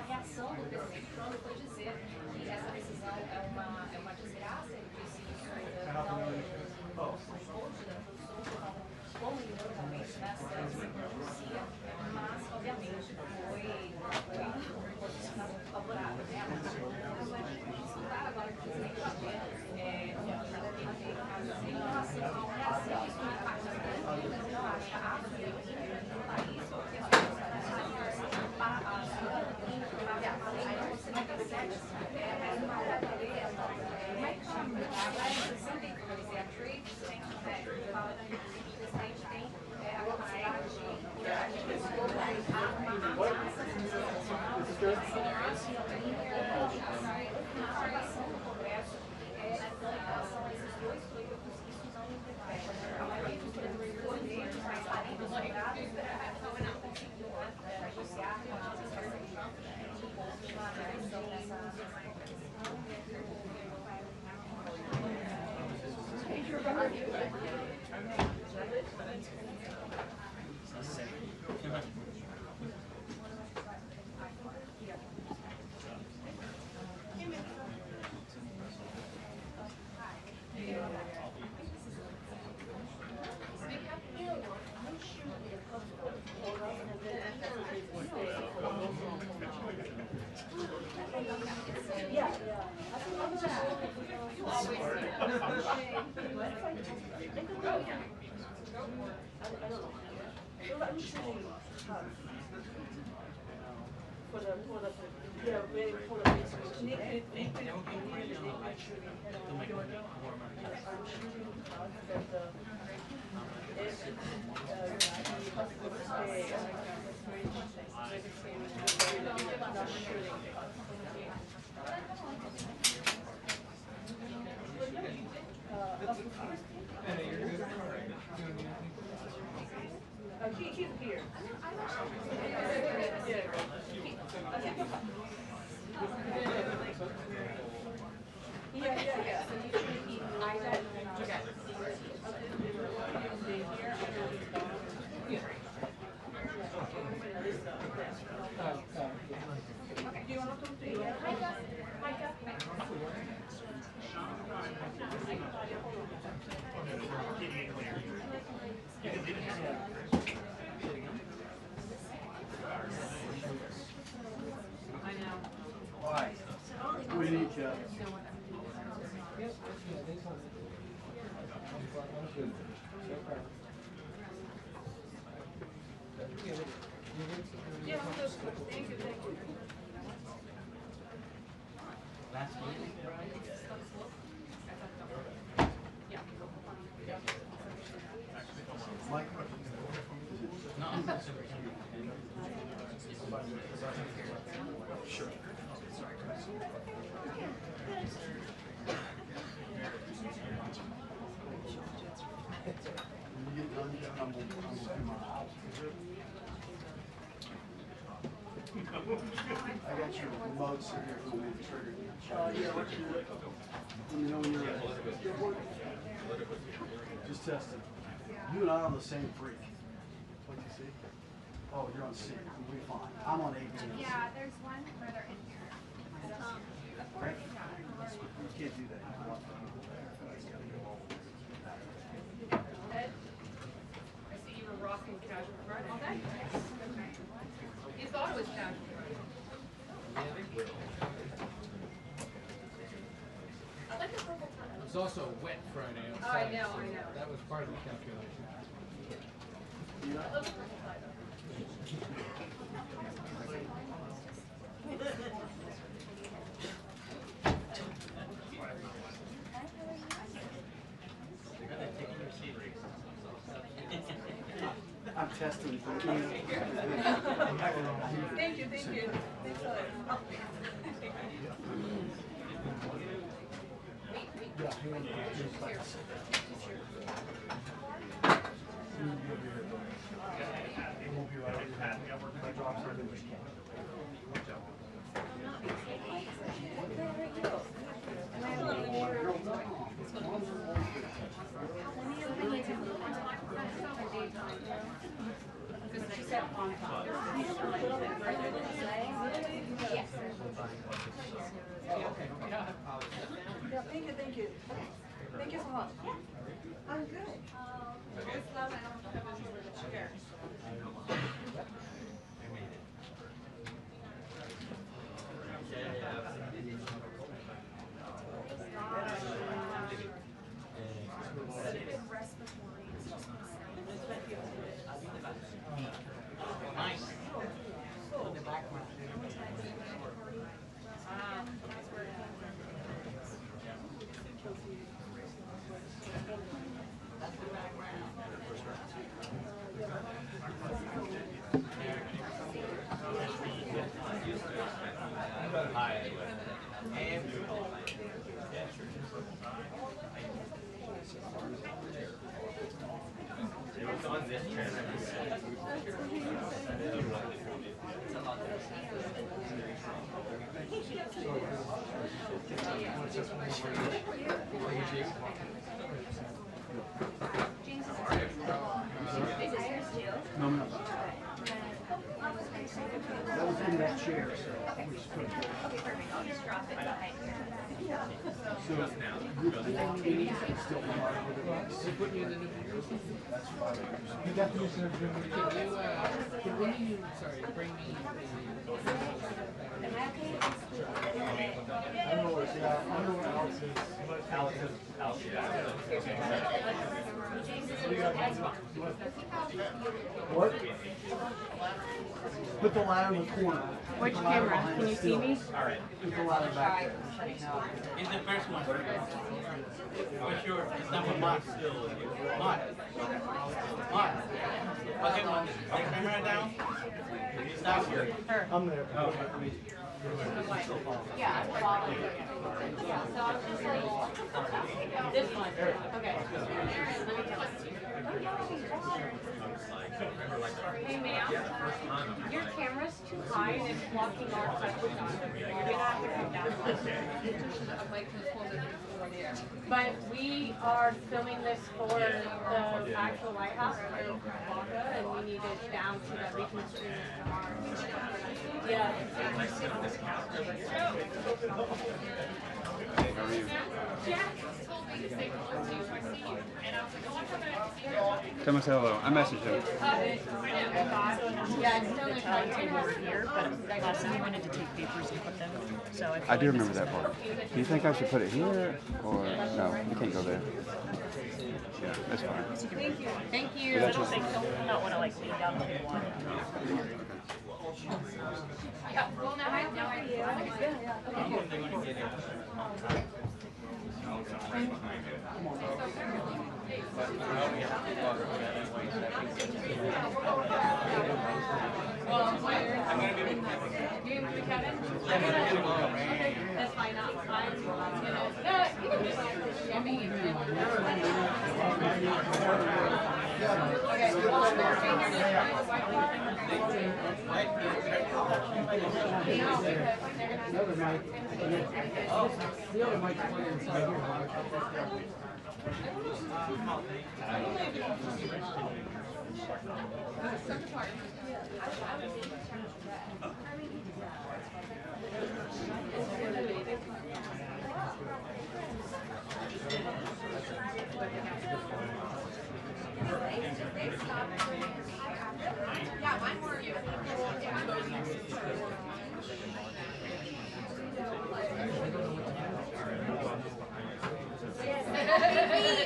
reação do presidente Trump foi dizer que essa decisão é uma desgraça, ele disse isso não como realmente nessa pronuncia, mas obviamente foi posicionado favorável, né? Agora que o presidente em relação ao racismo e parte não acha absolutamente no país, porque as pessoas Keep here. Yeah. So you should keep either. Okay. Okay. Do you want to come through? I know. Why? We need you. Yeah, thank you. Last meeting? Mike? No, I'm not sure. Sure. When you get done, I'm going to do my house. I got your remotes in here for me to trigger. Yeah, let me know when you're ready. Just testing. You and I are on the same freak. What do you see? Oh, you're on C. We'll be fine. I'm on A, B, and C. Yeah, there's one further in here. Right? You can't do that. You want people there. Ed, I see you were rocking Casual Friday. All day. You thought it was Casual Friday. I like the purple tie. It's also a wet Friday Oh, outside. I know. That was part of the calculation. I love the purple tie though. not testing. Thank you, thank you. Thanks a lot. Yeah, hang on. She said on top. A little bit further this way. Yes. Yeah, thank you, thank you. Thank you so much. I'm good. It's loud, I don't have a chair. No, no. That was in that chair, so we just put it there. Okay, perfect. I'll just drop it behind here. So, group 1 still part of the box. They put you in the new year. That's why You got to use their Can you, sorry, bring me Am I okay? I don't know where Alex is. What? Put the ladder in the corner. Which camera? Can you see me? Alright. Put the ladder back there. It's the first one. For sure. It's number Mark. Mark. Mark. Okay, Mark. The camera down. Stop here. I'm there. Yeah, I'm following. Yeah, so I was just like, this one. Okay. Hey ma'am, your camera's too high and it's blocking our coverage on it. You're gonna have to come down. But we are filming this for the actual lighthouse for Waka, and we need it down so that we can stream it from our. Yeah. Jack told me to say hello to you, so I see you. And I was like, oh, I thought I had to see you. Tell him I said hello. I messaged him. Yeah, it's still in front Timetable here, but last time we wanted to take papers and put them. So I do remember that part. Do you think I should put it here or no? You can't go there. Yeah, that's fine. Thank you. Thank you. But that's I just, don't not want to like lean down the one. Yeah, well, now I know I That's fine. I'm gonna. You can just. I mean, okay. Well, I'm gonna stay here to Another mic. The other mic's playing inside here. Yeah, mine were you.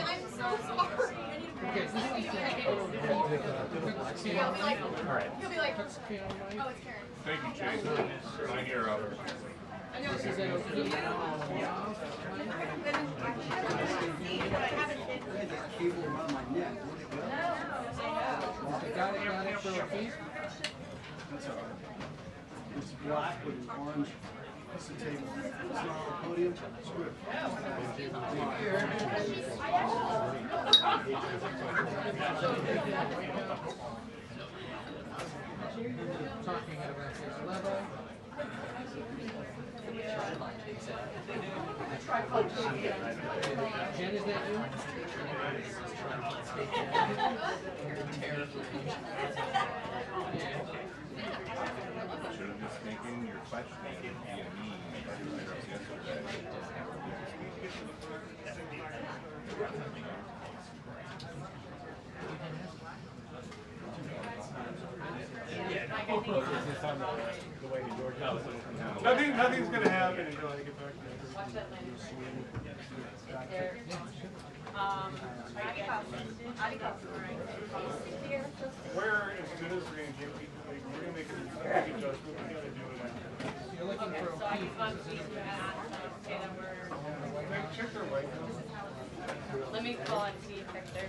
I'm so sorry. He'll be like, oh, it's Karen. Thank you, Chase. Mine here, This is an open. Cable around my neck. Got it for a piece. That's all right. It's black with an orange piece of tape. It's not on the podium. Screw it. Talking at about this level. Jen, is that you? Should have just taken your questioning via me. Nothing's gonna happen until I get back there. Watch that landing. Where, as soon as we're gonna give people, like, we're gonna make a judgment, we gotta do it. You're looking for So a I piece. just want to see if we're gonna say that we're. Check their white house. Let me call and see if they're.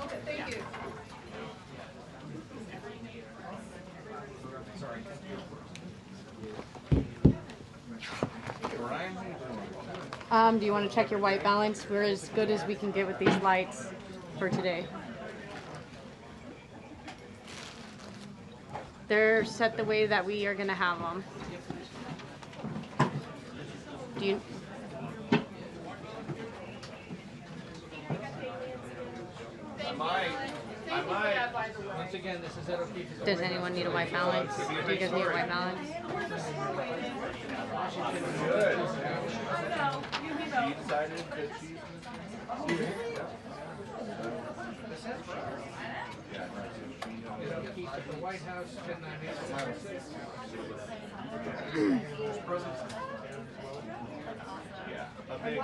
Okay, thank you. Do you want to check your white balance? We're as good as we can get with these lights for today. They're set the way that we are going to have them. Do you? I might. Once again, this is SCOTUS. Does anyone need a white balance? Do you guys need a white balance? Good. She decided that she's. Keith at the White House, 1098. Yeah, a big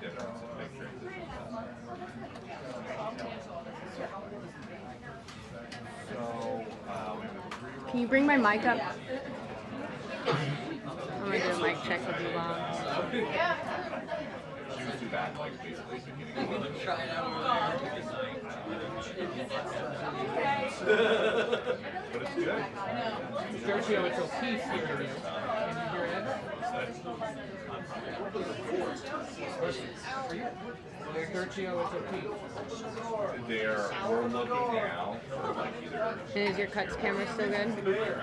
difference. A big transition. So, Can you bring my mic up? I'm going to do a mic check with you, Bob. she was too bad, like basically beginning of Try it out but it's good. Sergio, it's O'Keefe here. Can you hear Ed? Sergio, it's O'Keefe. We're looking now for like either. And is your cuts camera still good?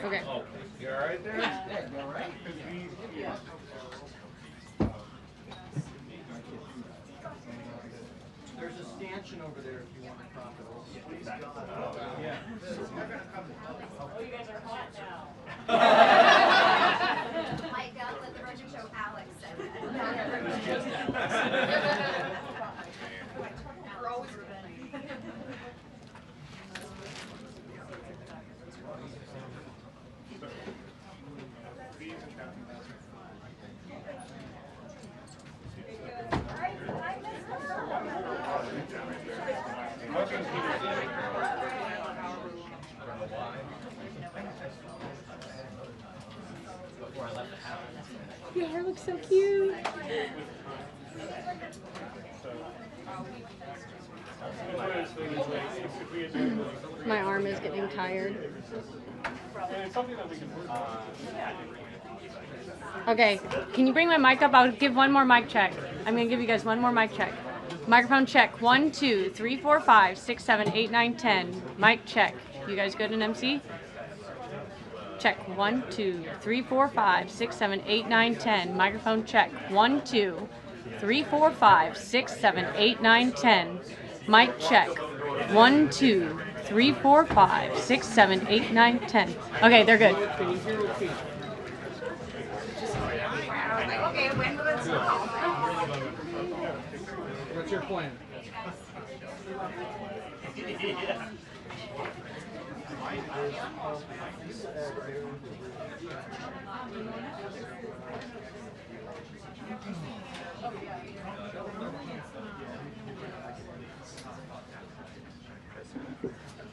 Okay. Oh, you alright there? Yeah, you alright? There's a stanchion over there if you want to prop it. Yeah. Oh, you guys are hot now. Mike, let the record show Alex said that. We're always Your hair looks so cute. My arm is getting tired. It's something that we can work on. Okay, can you bring my mic up? I'll give one more mic check. I'm going to give you guys one more mic check. Microphone check. 1, 2, 3, 4, 5, 6, 7, 8, 9, 10. Mic check. You guys good in MC? Check. 1, 2, 3, 4, 5, 6, 7, 8, 9, 10. Microphone check. 1, 2, 3, 4, 5, 6, 7, 8, 9, 10. Mic check. 1, 2, 3, 4, 5, 6, 7, 8, 9, 10. Okay, they're good. Can you hear O'Keefe? Okay, when will it stop? What's your plan?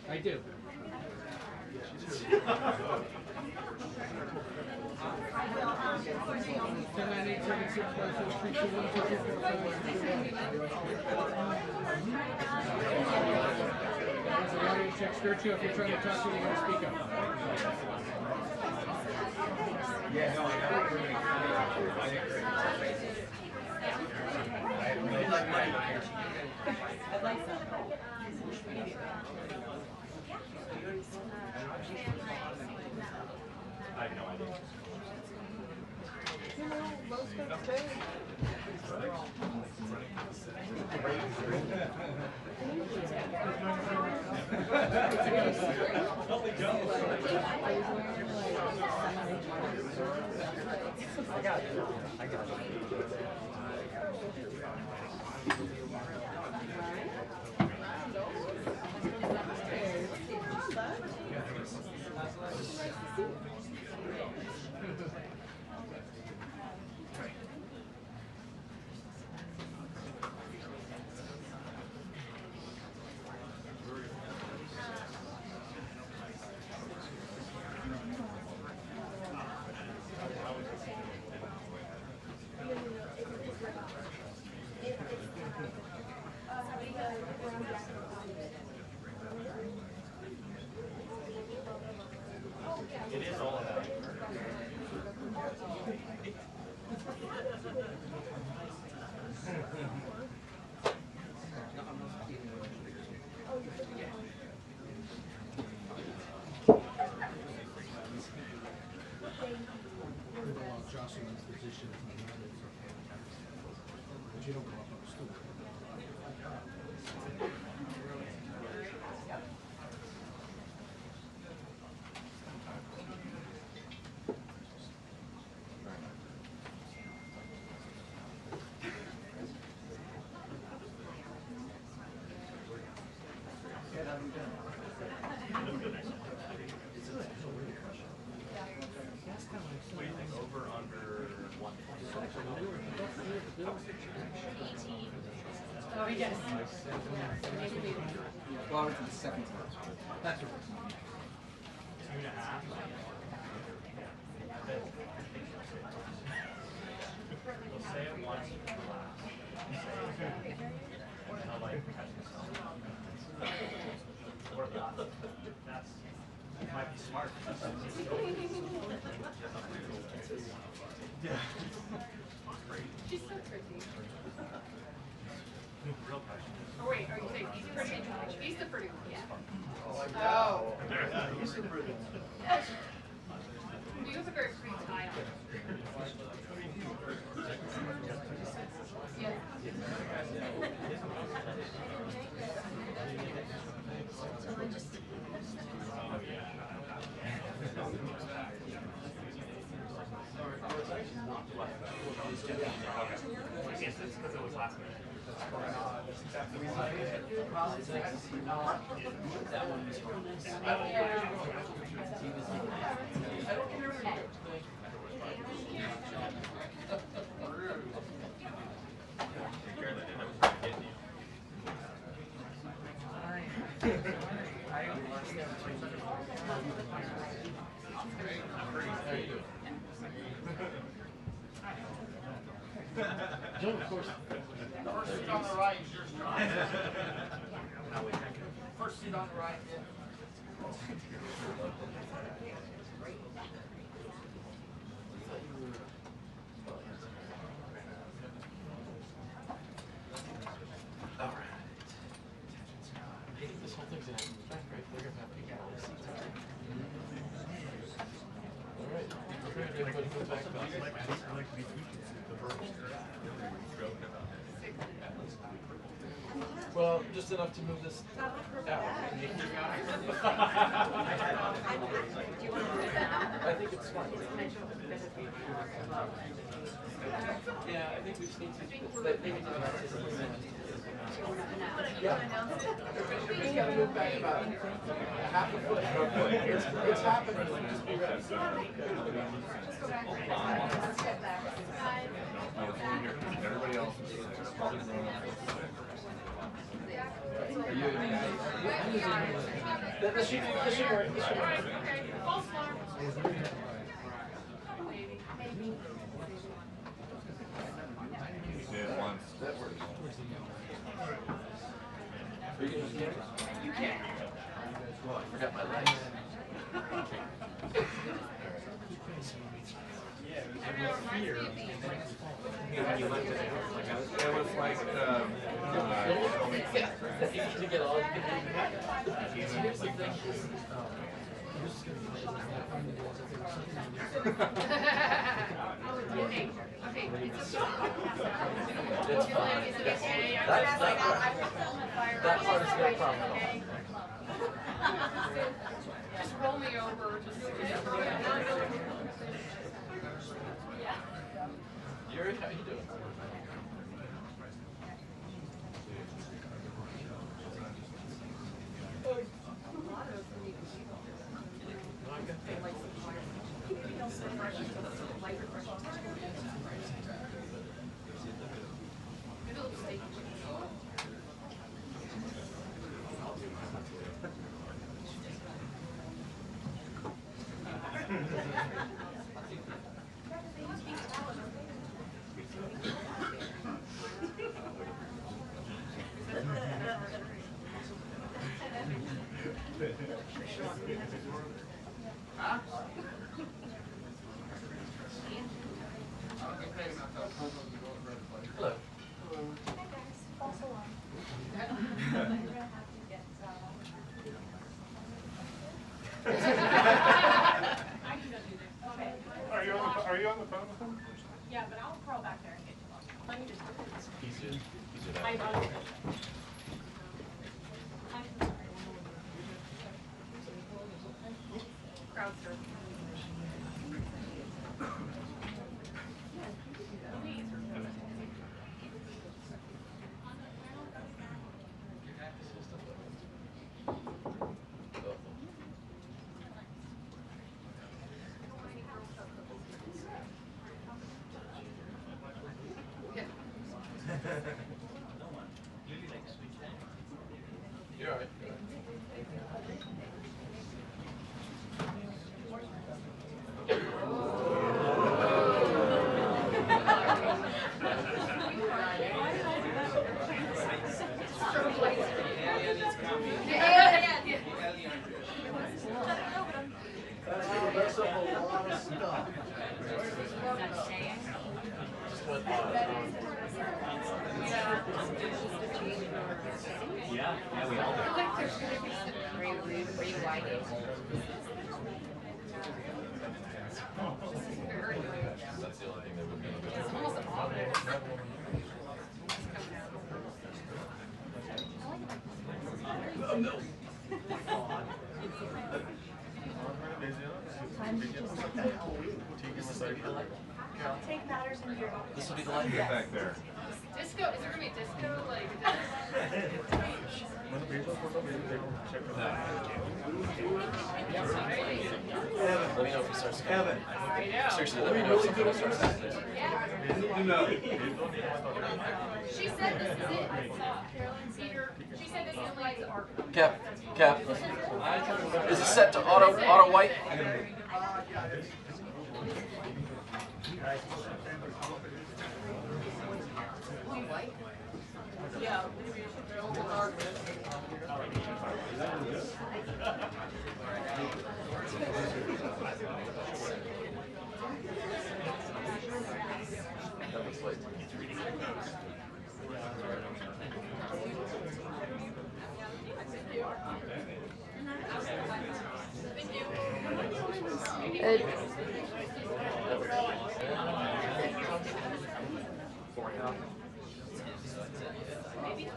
I do. Check skirt you if you're trying to talk to you, you're going to speak up. Yeah, no, I have no idea. It is all about Jocelyn's position, but you don't go up on the stool. over under 1. Oh, yes. Well, I went to the second time. That's what 2.5. We'll say it once and last. I like or that's might be smart. Yeah. She's so pretty. Real question. Oh, wait, are you saying he's pretty? He's the pretty one. Yeah. Oh. Yeah, he's the pretty one. You have a very pretty tie on. Yeah. I guess it's because it was last minute. Joe, of course. First seat on the right is yours, John. First seat on the right, yeah. Well, just enough to move this out. I think it's smart. Yeah, I think we just need to maybe do that. Yeah. Everybody's got to move back about half a foot. It's happening. Just be ready. Everybody else is just probably grown up. Are you? This should work. This should work. False alarm. You say it once. That works. Are you gonna use cameras? You can. Oh, I forgot my legs. It was like, To get all. It's fine. That's not that part is no problem at all. Just roll me over. Yuri, how you doing? Hello. Are you on the phone with him? Yeah, but I'll crawl back there and get you. Let me just. He's I crowd surf. You're all right. That's a lot of stuff. Yeah, we all do. That's the only thing that would be. Oh, no. Take matters into your own. This will be the light. Get back there. Disco, is there gonna be disco? Like, Let me know if he starts. Kevin. Seriously, let me know if something starts. No. she said this is it. Carolyn Cedar. She said this is like the arc. Cap. Is it set to auto white? Yeah. That looks like.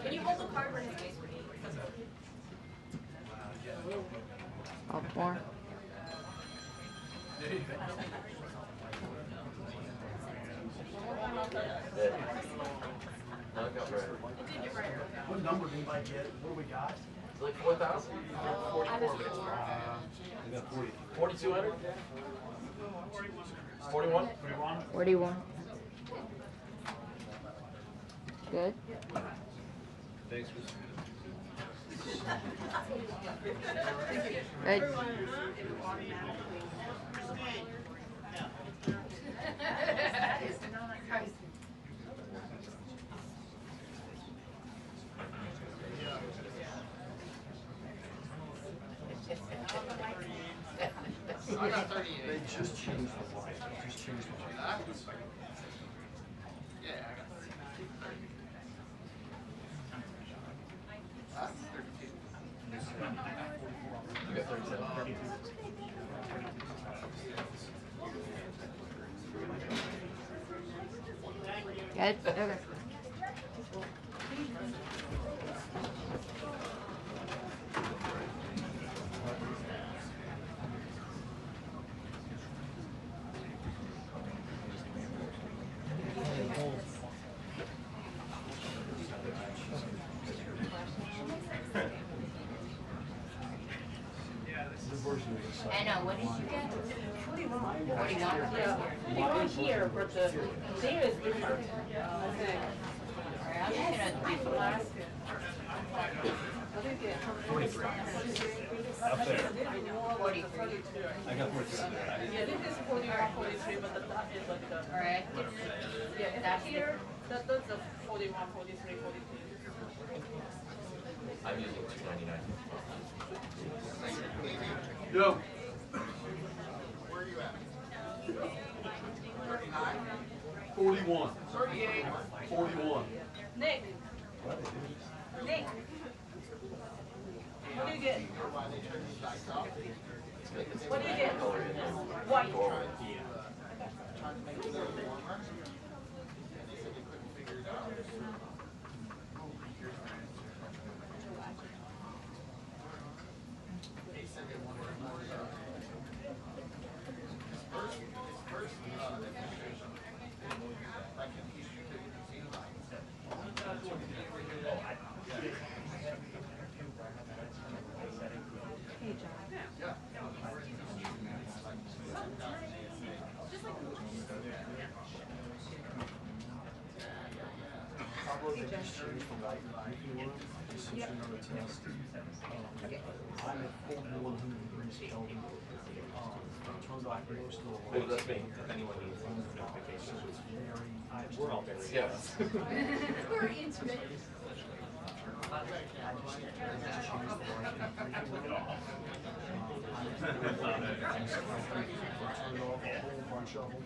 Can you hold the card for his face for me? All four. What number did anybody get? What do we got? Like 4,000? 44 minutes. 4,200? 41? 41. Good. Thanks for Good. I got 38. They just changed the light. Just changed the light. Yeah, I got 32. Huh? 32. You got 37. Good. Okay. Anna, what did you get? 41. 41? Yeah. Here, but the there is different. Okay. Alright, I'm just gonna do last. I think it. 43. Up there. 43. I got 43. Yeah, this is 41, 43, but that is like the. Alright. Yeah, That's here, that's the 41, 43, 42. I'm using 299. Yo. Where are you at? 41. 38. 41. Nick. Nick. What do you get? What do you get? White. Probably just change the light in the briefing room, just since you're on a test. I'm at 4100 degrees Kelvin. Turned off most of the Well, lights. that's me. If anyone needs notifications. So it's very, We're all very yes. We're intimate. I just changed the light in the briefing room. Turned off a whole bunch of them.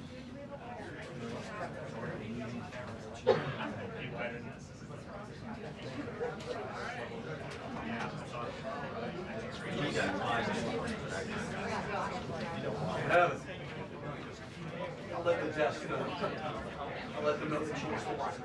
I'll let the desk know. I'll let them know that you was the light.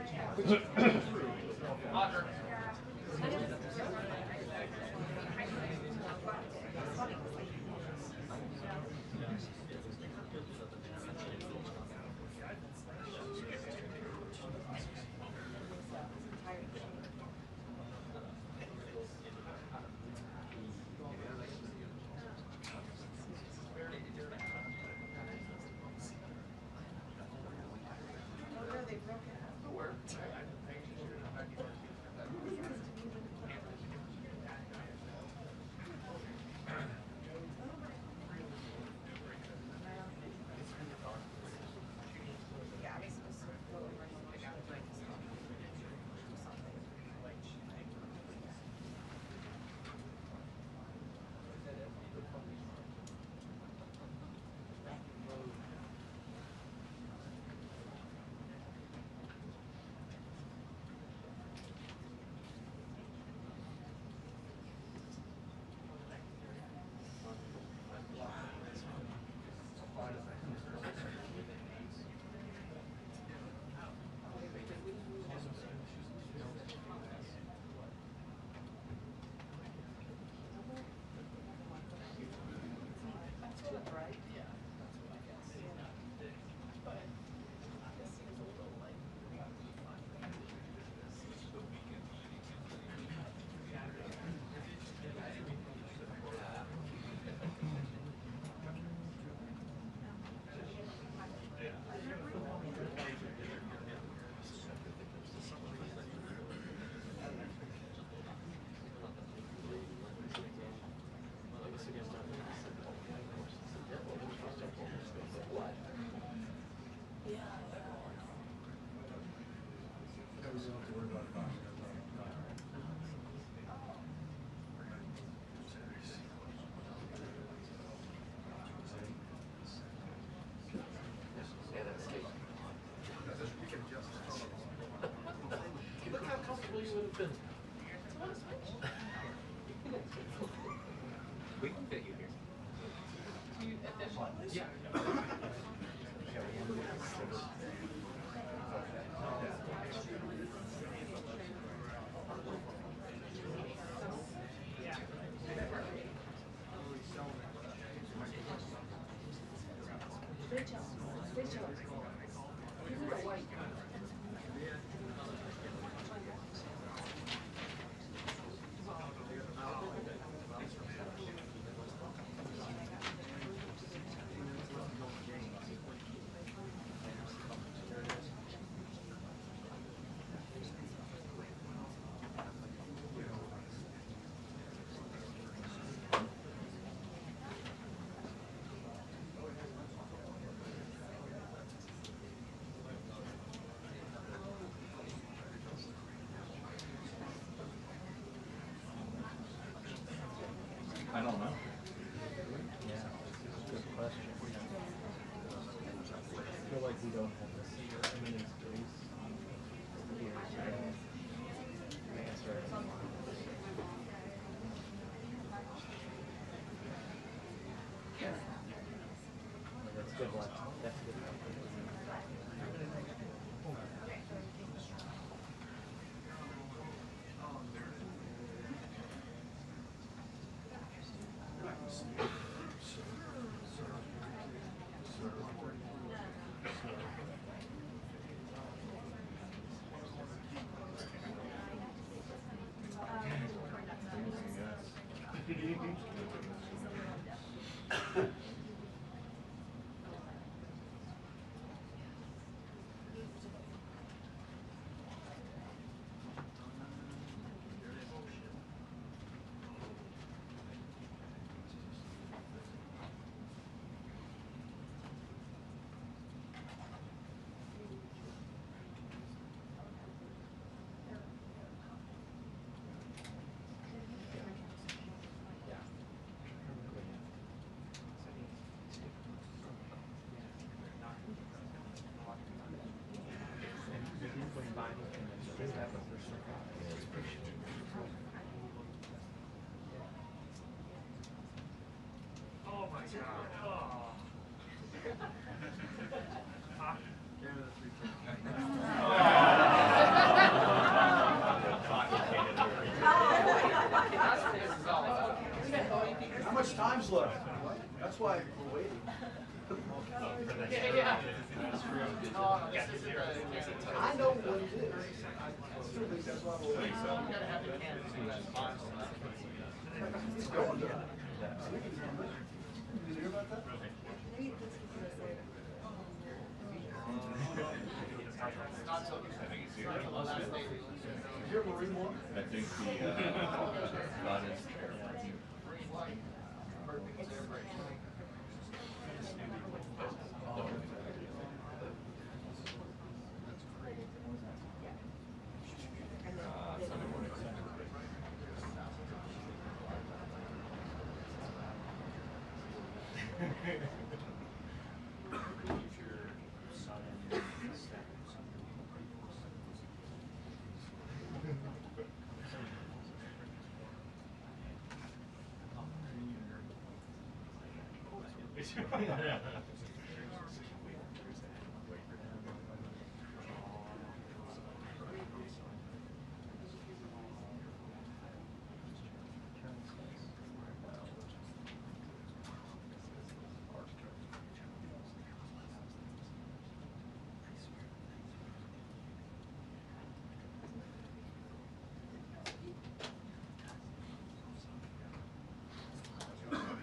We can fit you here. Yeah. Rachel, Rachel, give me the white. I don't know. Yeah, good question. I feel like we don't have this many space here. Answer. That's a good one. That's a good one. Oh my god. Oh. How much time's left? That's why we're waiting. I know what it is. I still think that's why we're waiting. It's going down. Did you hear about that? Did you ever read one? I think the goddess.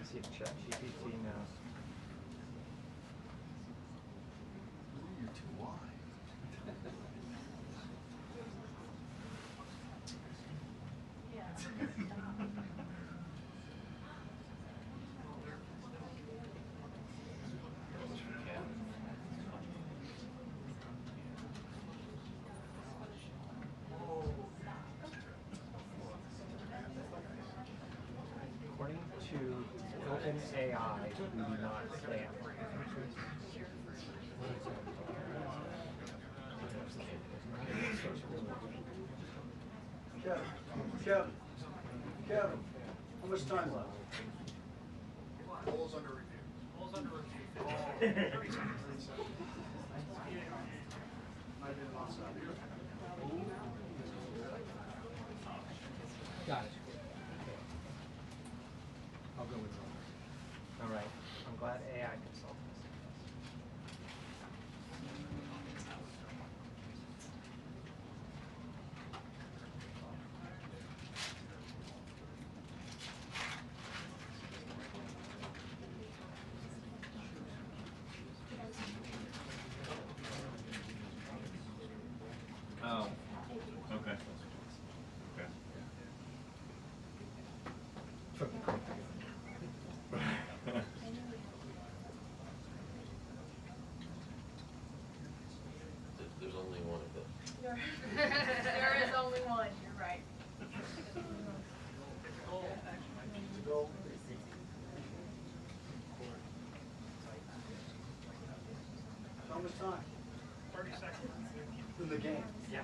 See if ChatGPT now. You're too wide. According to OpenAI, we do not spam. Kevin, how much time left? Polls under review. Polls under review. 30 seconds. I did lost that. Got it. Okay. I'll go with that. All right. I'm glad AI can solve this. Oh, okay. Okay. There's only one of them. There is only one, you're right. How much time? 30 seconds. In the game? Yeah.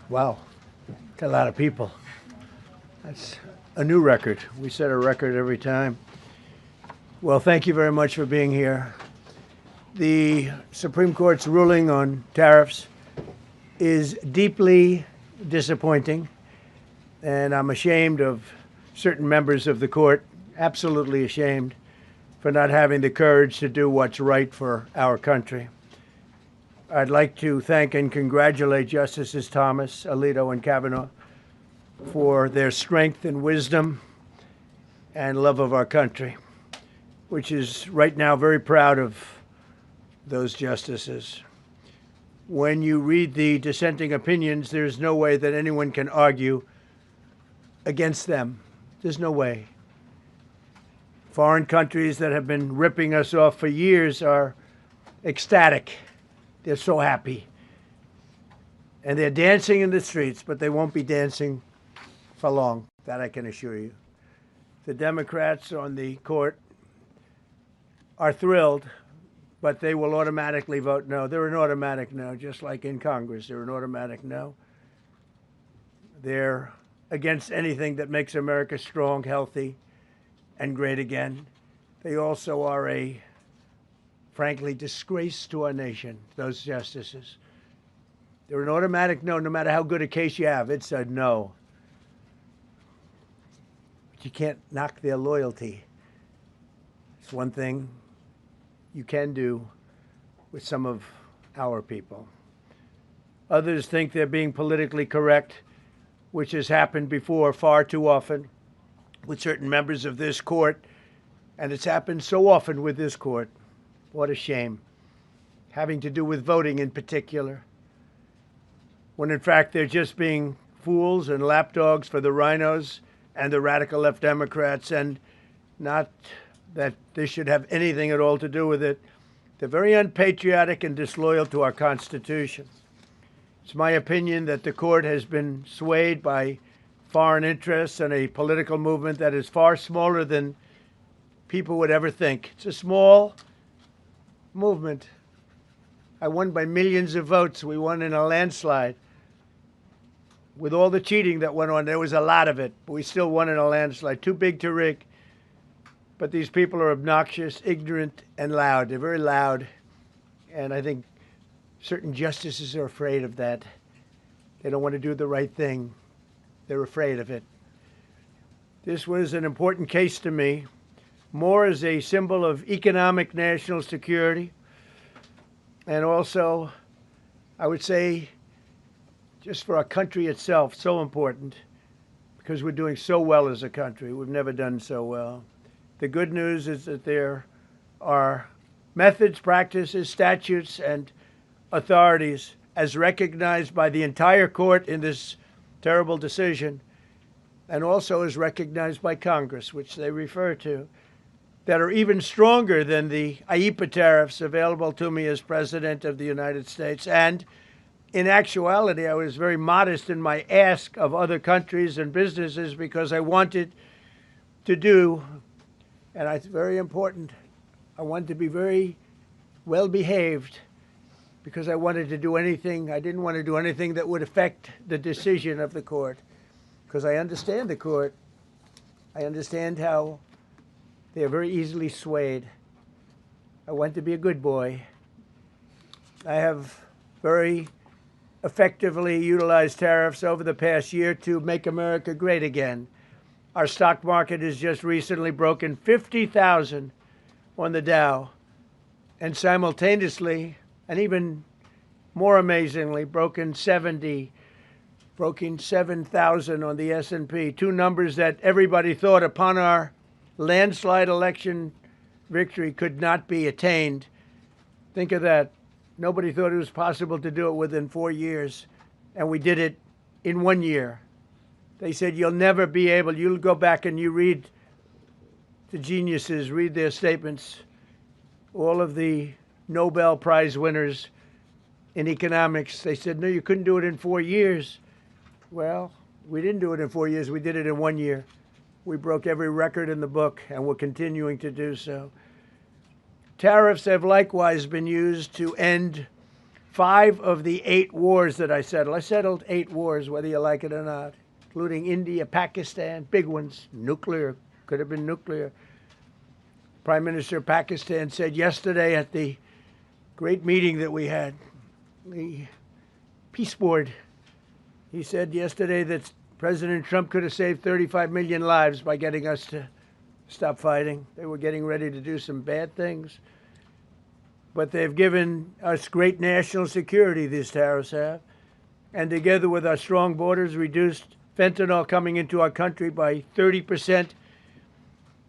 Wow, got a lot of people. That's a new record. We set a record every time. Well, thank you very much for being here. The Supreme Court's ruling on tariffs is deeply disappointing, and I'm ashamed of certain members of the court, absolutely ashamed, for not having the courage to do what's right for our country. I'd like to thank and congratulate Justices Thomas, Alito, and Kavanaugh for their strength and wisdom and love of our country, which is right now very proud of those justices. When you read the dissenting opinions, there's no way that anyone can argue against them. There's no way. Foreign countries that have been ripping us off for years are ecstatic. They're so happy. And they're dancing in the streets, but they won't be dancing for long, that I can assure you. The Democrats on the court are thrilled, but they will automatically vote no. They're an automatic no, just like in Congress. They're an automatic no. They're against anything that makes America strong, healthy, and great again. They also are a, frankly, disgrace to our nation, those justices. They're an automatic no matter how good a case you have. It's a no. But you can't knock their loyalty. It's one thing you can do with some of our people. Others think they're being politically correct, which has happened before far too often with certain members of this court, and it's happened so often with this court. What a shame. Having to do with voting in particular, when in fact they're just being fools and lapdogs for the rhinos and the radical left Democrats, and not that this should have anything at all to do with it. They're very unpatriotic and disloyal to our Constitution. It's my opinion that the court has been swayed by foreign interests and a political movement that is far smaller than people would ever think. It's a small movement. I won by millions of votes. We won in a landslide. With all the cheating that went on, there was a lot of it, but we still won in a landslide. Too big to rig. But these people are obnoxious, ignorant, and loud. They're very loud. And I think certain justices are afraid of that. They don't want to do the right thing. They're afraid of it. This was an important case to me, more as a symbol of economic national security, and also, I would say, just for our country itself, so important, because we're doing so well as a country. We've never done so well. The good news is that there are methods, practices, statutes, and authorities, as recognized by the entire court in this terrible decision, and also as recognized by Congress, which they refer to, that are even stronger than the IEEPA tariffs available to me as President of the United States. And in actuality, I was very modest in my ask of other countries and businesses because I wanted to do, and it's very important, I wanted to be very well behaved because I wanted to do anything, I didn't want to do anything that would affect the decision of the court, because I understand the court. I understand how they are very easily swayed. I want to be a good boy. I have very effectively utilized tariffs over the past year to make America great again. Our stock market has just recently broken 50,000 on the Dow, and simultaneously, and even more amazingly, broken 7,000 on the S&P, two numbers that everybody thought upon our landslide election victory could not be attained. Think of that. Nobody thought it was possible to do it within 4 years, and we did it in 1 year. They said, you'll never be able, you'll go back and you read the geniuses, read their statements, all of the Nobel Prize winners in economics. They said, no, you couldn't do it in 4 years. Well, we didn't do it in 4 years. We did it in 1 year. We broke every record in the book, and we're continuing to do so. Tariffs have likewise been used to end 5 of the 8 wars that I settled. I settled 8 wars, whether you like it or not, including India, Pakistan, big ones, nuclear, could have been nuclear. Prime Minister of Pakistan said yesterday at the great meeting that we had, the Peace Board, he said yesterday that President Trump could have saved 35 million lives by getting us to stop fighting. They were getting ready to do some bad things. But they've given us great national security, these tariffs have. And together with our strong borders, reduced fentanyl coming into our country by 30%.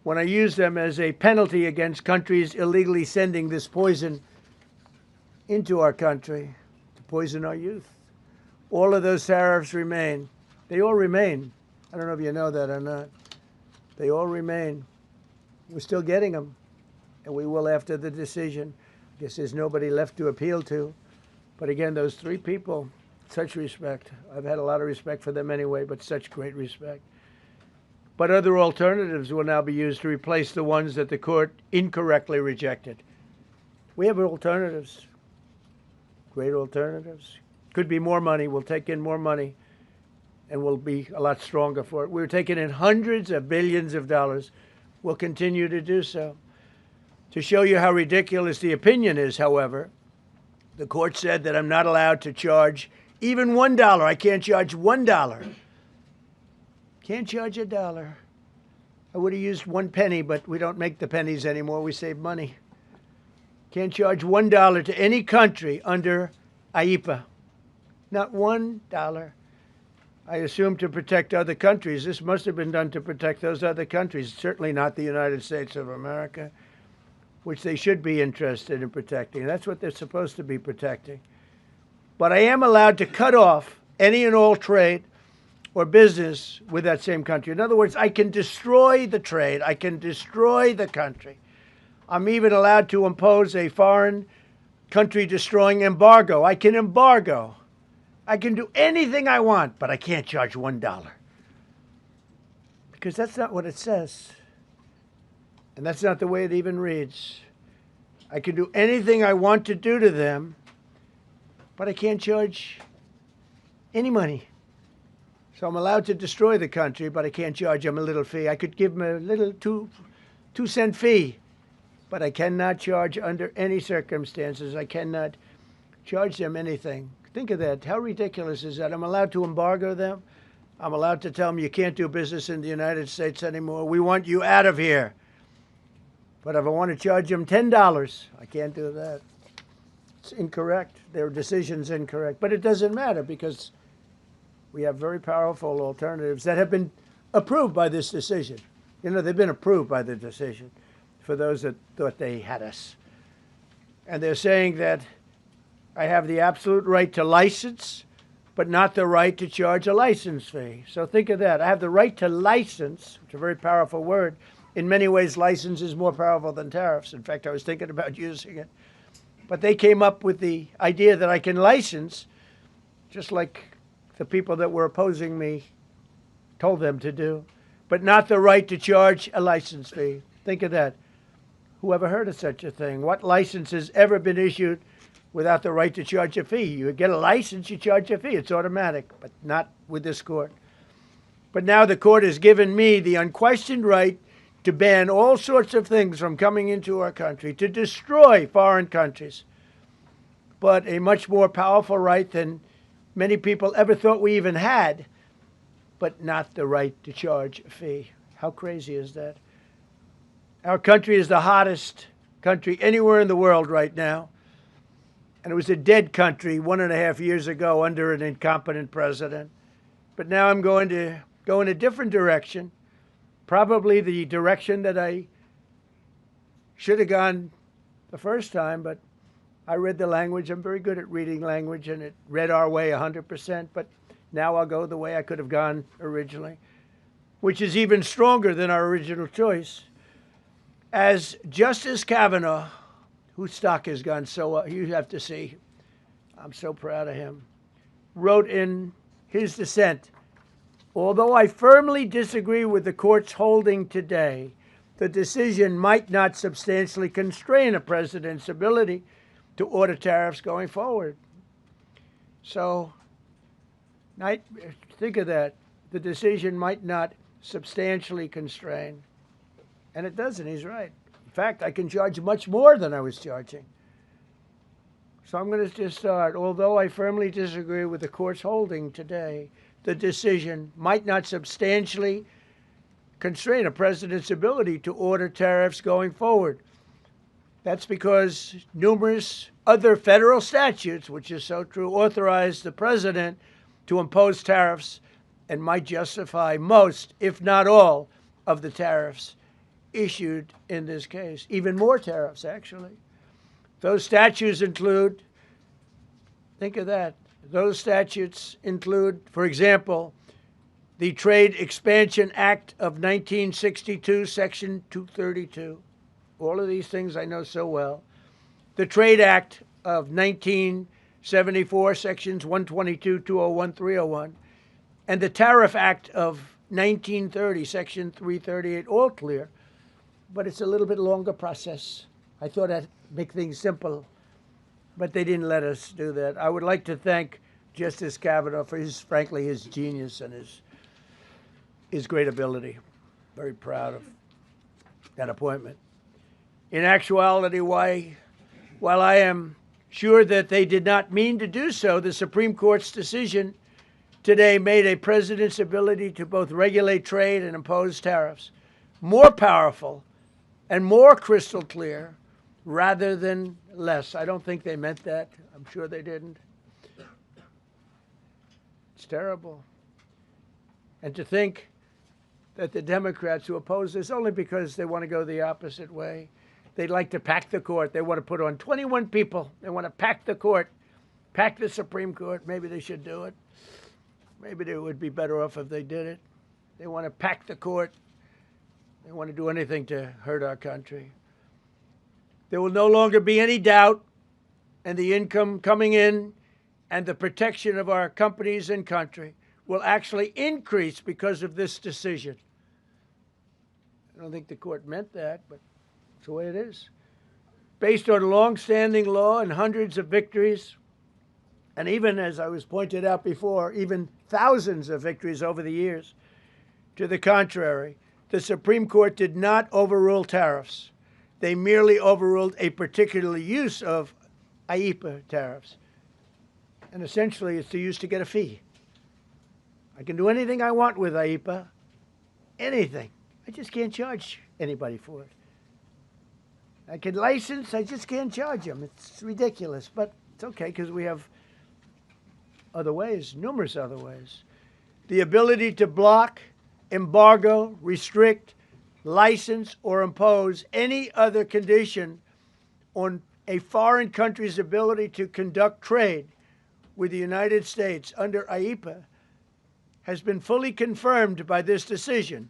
When I use them as a penalty against countries illegally sending this poison into our country to poison our youth. All of those tariffs remain. They all remain. I don't know if you know that or not. They all remain. We're still getting them, and we will after the decision. I guess there's nobody left to appeal to. But again, those 3 people, such respect. I've had a lot of respect for them anyway, but such great respect. But other alternatives will now be used to replace the ones that the court incorrectly rejected. We have alternatives, great alternatives. Could be more money. We'll take in more money, and we'll be a lot stronger for it. We're taking in hundreds of billions of dollars. We'll continue to do so. To show you how ridiculous the opinion is, however, the court said that I'm not allowed to charge even $1. I can't charge $1. Can't charge $1. I would have used 1 penny, but we don't make the pennies anymore. We save money. Can't charge $1 to any country under IEPA. Not $1. I assume to protect other countries. This must have been done to protect those other countries, certainly not the United States of America, which they should be interested in protecting. That's what they're supposed to be protecting. But I am allowed to cut off any and all trade or business with that same country. In other words, I can destroy the trade. I can destroy the country. I'm even allowed to impose a foreign country destroying embargo. I can embargo. I can do anything I want, but I can't charge $1. Because that's not what it says. And that's not the way it even reads. I can do anything I want to do to them, but I can't charge any money. So I'm allowed to destroy the country, but I can't charge them a little fee. I could give them a little 2-cent fee, but I cannot charge under any circumstances. I cannot charge them anything. Think of that. How ridiculous is that? I'm allowed to embargo them. I'm allowed to tell them you can't do business in the United States anymore. We want you out of here. But if I want to charge them $10, I can't do that. It's incorrect. Their decision's incorrect. But it doesn't matter because we have very powerful alternatives that have been approved by this decision. You know, they've been approved by the decision for those that thought they had us. And they're saying that I have the absolute right to license, but not the right to charge a license fee. So think of that. I have the right to license, which is a very powerful word. In many ways, license is more powerful than tariffs. In fact, I was thinking about using it. But they came up with the idea that I can license, just like the people that were opposing me told them to do, but not the right to charge a license fee. Think of that. Who ever heard of such a thing? What license has ever been issued without the right to charge a fee? You get a license, you charge a fee. It's automatic, but not with this court. But now the court has given me the unquestioned right to ban all sorts of things from coming into our country, to destroy foreign countries. But a much more powerful right than many people ever thought we even had, but not the right to charge a fee. How crazy is that? Our country is the hottest country anywhere in the world right now. And it was a dead country 1.5 years ago under an incompetent president. But now I'm going to go in a different direction, probably the direction that I should have gone the first time, but I read the language. I'm very good at reading language, and it read our way 100%, but now I'll go the way I could have gone originally, which is even stronger than our original choice. As Justice Kavanaugh, whose stock has gone so well, you have to see, I'm so proud of him, wrote in his dissent, although I firmly disagree with the court's holding today, the decision might not substantially constrain a president's ability to order tariffs going forward. So, think of that. The decision might not substantially constrain. And it doesn't, he's right. In fact, I can charge much more than I was charging. So I'm going to just start. Although I firmly disagree with the court's holding today, the decision might not substantially constrain a president's ability to order tariffs going forward. That's because numerous other federal statutes, which is so true, authorize the president to impose tariffs and might justify most, if not all, of the tariffs issued in this case. Even more tariffs, actually. Those statutes include, think of that, those statutes include, for example, the Trade Expansion Act of 1962, Section 232. All of these things I know so well. The Trade Act of 1974, Sections 122, 201, 301. And the Tariff Act of 1930, Section 338, all clear. But it's a little bit longer process. I thought I'd make things simple, but they didn't let us do that. I would like to thank Justice Kavanaugh for frankly, his genius and his great ability. Very proud of that appointment. In actuality, while I am sure that they did not mean to do so, the Supreme Court's decision today made a president's ability to both regulate trade and impose tariffs more powerful and more crystal clear rather than less. I don't think they meant that. I'm sure they didn't. It's terrible. And to think that the Democrats who oppose this only because they want to go the opposite way, they'd like to pack the court. They want to put on 21 people. They want to pack the court, pack the Supreme Court. Maybe they should do it. Maybe they would be better off if they did it. They want to pack the court. They want to do anything to hurt our country. There will no longer be any doubt, and the income coming in and the protection of our companies and country will actually increase because of this decision. I don't think the court meant that, but it's the way it is. Based on long-standing law and hundreds of victories, and even, as I was pointed out before, even thousands of victories over the years, to the contrary, the Supreme Court did not overrule tariffs. They merely overruled a particular use of IEEPA tariffs. And essentially, it's used to get a fee. I can do anything I want with IEEPA, anything. I just can't charge anybody for it. I can license, I just can't charge them. It's ridiculous, but it's okay because we have other ways, numerous other ways. The ability to block, embargo, restrict, license, or impose any other condition on a foreign country's ability to conduct trade with the United States under IEEPA has been fully confirmed by this decision.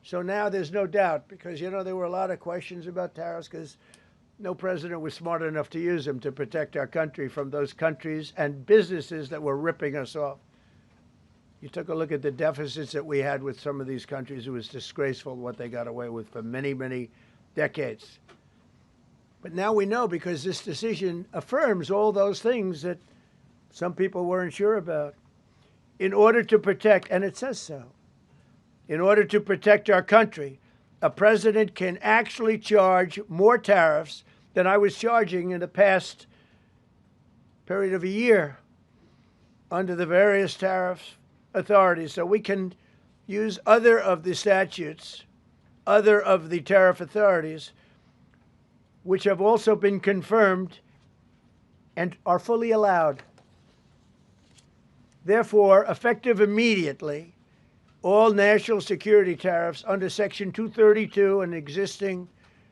So now there's no doubt, because, you know, there were a lot of questions about tariffs because no president was smart enough to use them to protect our country from those countries and businesses that were ripping us off. You took a look at the deficits that we had with some of these countries. It was disgraceful what they got away with for many, many decades. But now we know, because this decision affirms all those things that some people weren't sure about. In order to protect, and it says so, in order to protect our country, a president can actually charge more tariffs than I was charging in the past period of a year under the various tariff authorities. So we can use other of the statutes, other of the tariff authorities, which have also been confirmed and are fully allowed. Therefore, effective immediately, all national security tariffs under Section 232 and existing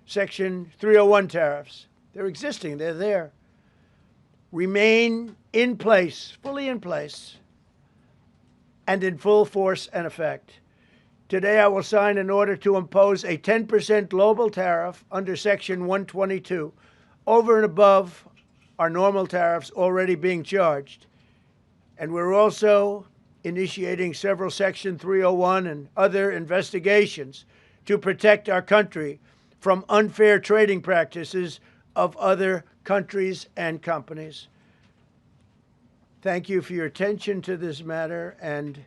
Section 301 tariffs, they're existing, they're there, remain in place, fully in place, and in full force and effect. Today, I will sign an order to impose a 10% global tariff under Section 122 over and above our normal tariffs already being charged. And we're also initiating several Section 301 and other investigations to protect our country from unfair trading practices of other countries and companies. Thank you for your attention to this matter, and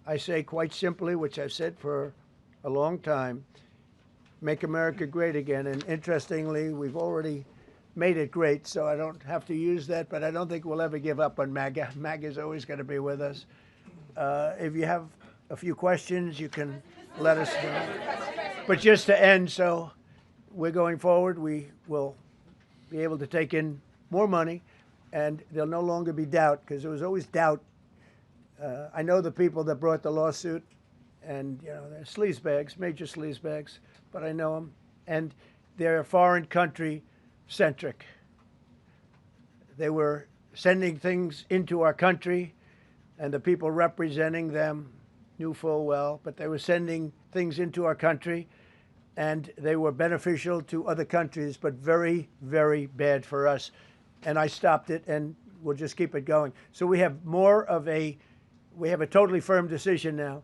I say quite simply, which I've said for a long time, make America great again. And interestingly, we've already made it great, so I don't have to use that, but I don't think we'll ever give up on MAGA. MAGA is always going to be with us. If you have a few questions, you can let us know. But just to end, so we're going forward. We will be able to take in more money, and there'll no longer be doubt, because there was always doubt. I know the people that brought the lawsuit, and they're sleazebags, major sleazebags, but I know them, and they're foreign country centric. They were sending things into our country, and the people representing them knew full well, but they were sending things into our country, and they were beneficial to other countries, but very, very bad for us. And I stopped it, and we'll just keep it going. So we have we have a totally firm decision now,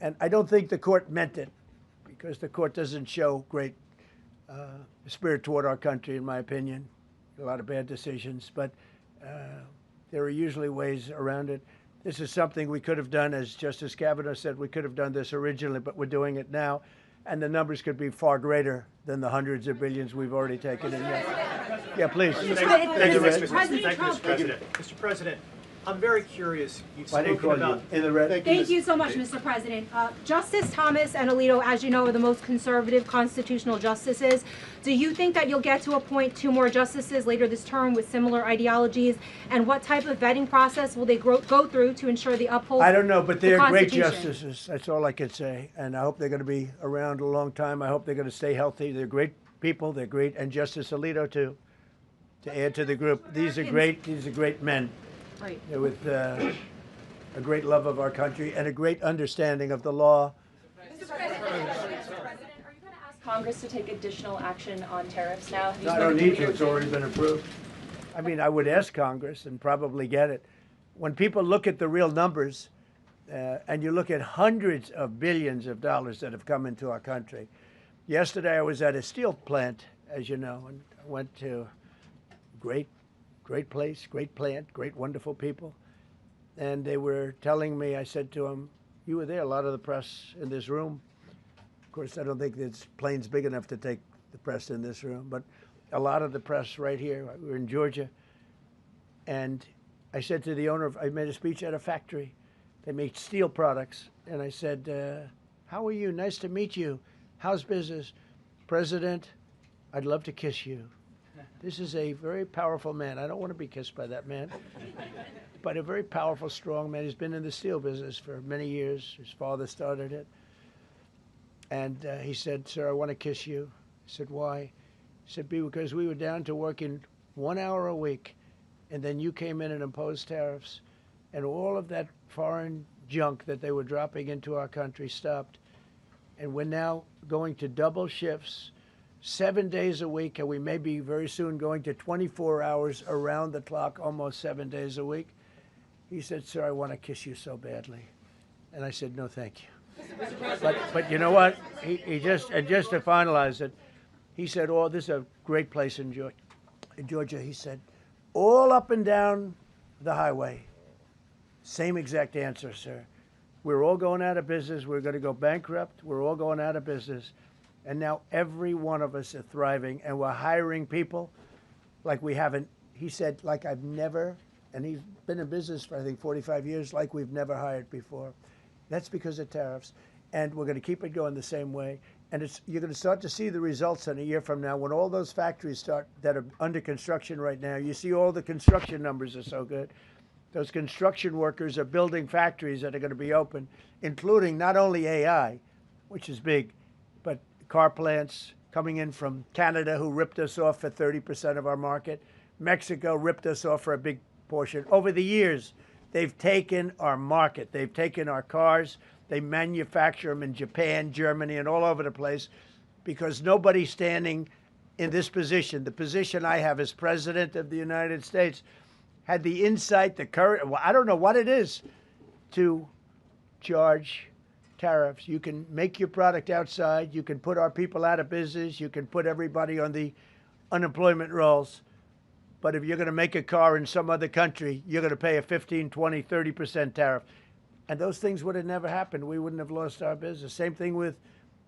and I don't think the court meant it, because the court doesn't show great spirit toward our country, in my opinion. A lot of bad decisions, but there are usually ways around it. This is something we could have done, as Justice Kavanaugh said, we could have done this originally, but we're doing it now, and the numbers could be far greater than the hundreds of billions we've already taken in. Yeah, please. Mr. President, I'm very curious. You've spoken about in the red. Thank you so much, Mr. President. Justice Thomas and Alito, as you know, are the most conservative constitutional justices. Do you think that you'll get to appoint 2 more justices later this term with similar ideologies? And what type of vetting process will they go through to ensure they uphold? I don't know, but they're great justices. That's all I can say. And I hope they're going to be around a long time. I hope they're going to stay healthy. They're great people. They're great. And Justice Alito, too, to add to the group. These are great men. Right. With a great love of our country and a great understanding of the law. Mr. President, are you going to ask Congress to take additional action on tariffs now? No, I don't need to. It's already been approved. I mean, I would ask Congress and probably get it. When people look at the real numbers, and you look at hundreds of billions of dollars that have come into our country. Yesterday, I was at a steel plant, as you know, and I went to great place, great plant, great, wonderful people. And they were telling me, I said to them, you were there, a lot of the press in this room. Of course, I don't think this plane's big enough to take the press in this room, but a lot of the press right here. We were in Georgia. And I said to the owner, I made a speech at a factory. They make steel products. And I said, how are you? Nice to meet you. How's business? President, I'd love to kiss you. This is a very powerful man. I don't want to be kissed by that man, but a very powerful, strong man. He's been in the steel business for many years. His father started it. And he said, sir, I want to kiss you. I said, why? He said, because we were down to working 1 hour a week, and then you came in and imposed tariffs, and all of that foreign junk that they were dropping into our country stopped. And we're now going to double shifts, 7 days a week, and we may be very soon going to 24 hours around the clock, almost 7 days a week. He said, sir, I want to kiss you so badly. And I said, no, thank you. But you know what? He just to finalize it, he said, oh, this is a great place in Georgia. He said, all up and down the highway, same exact answer, sir. We're all going out of business. We're going to go bankrupt. We're all going out of business. And now every one of us are thriving, and we're hiring people like we haven't. He said, like I've never, and he's been in business for, I think, 45 years, like we've never hired before. That's because of tariffs. And we're going to keep it going the same way. And you're going to start to see the results in a year from now when all those factories start that are under construction right now. You see all the construction numbers are so good. Those construction workers are building factories that are going to be open, including not only AI, which is big, but car plants coming in from Canada, who ripped us off for 30% of our market. Mexico ripped us off for a big portion. Over the years, they've taken our market. They've taken our cars. They manufacture them in Japan, Germany, and all over the place because nobody's standing in this position. The position I have as President of the United States had the insight, the courage, well, I don't know what it is, to charge tariffs. You can make your product outside. You can put our people out of business. You can put everybody on the unemployment rolls. But if you're going to make a car in some other country, you're going to pay a 15, 20, 30% tariff. And those things would have never happened. We wouldn't have lost our business. Same thing with,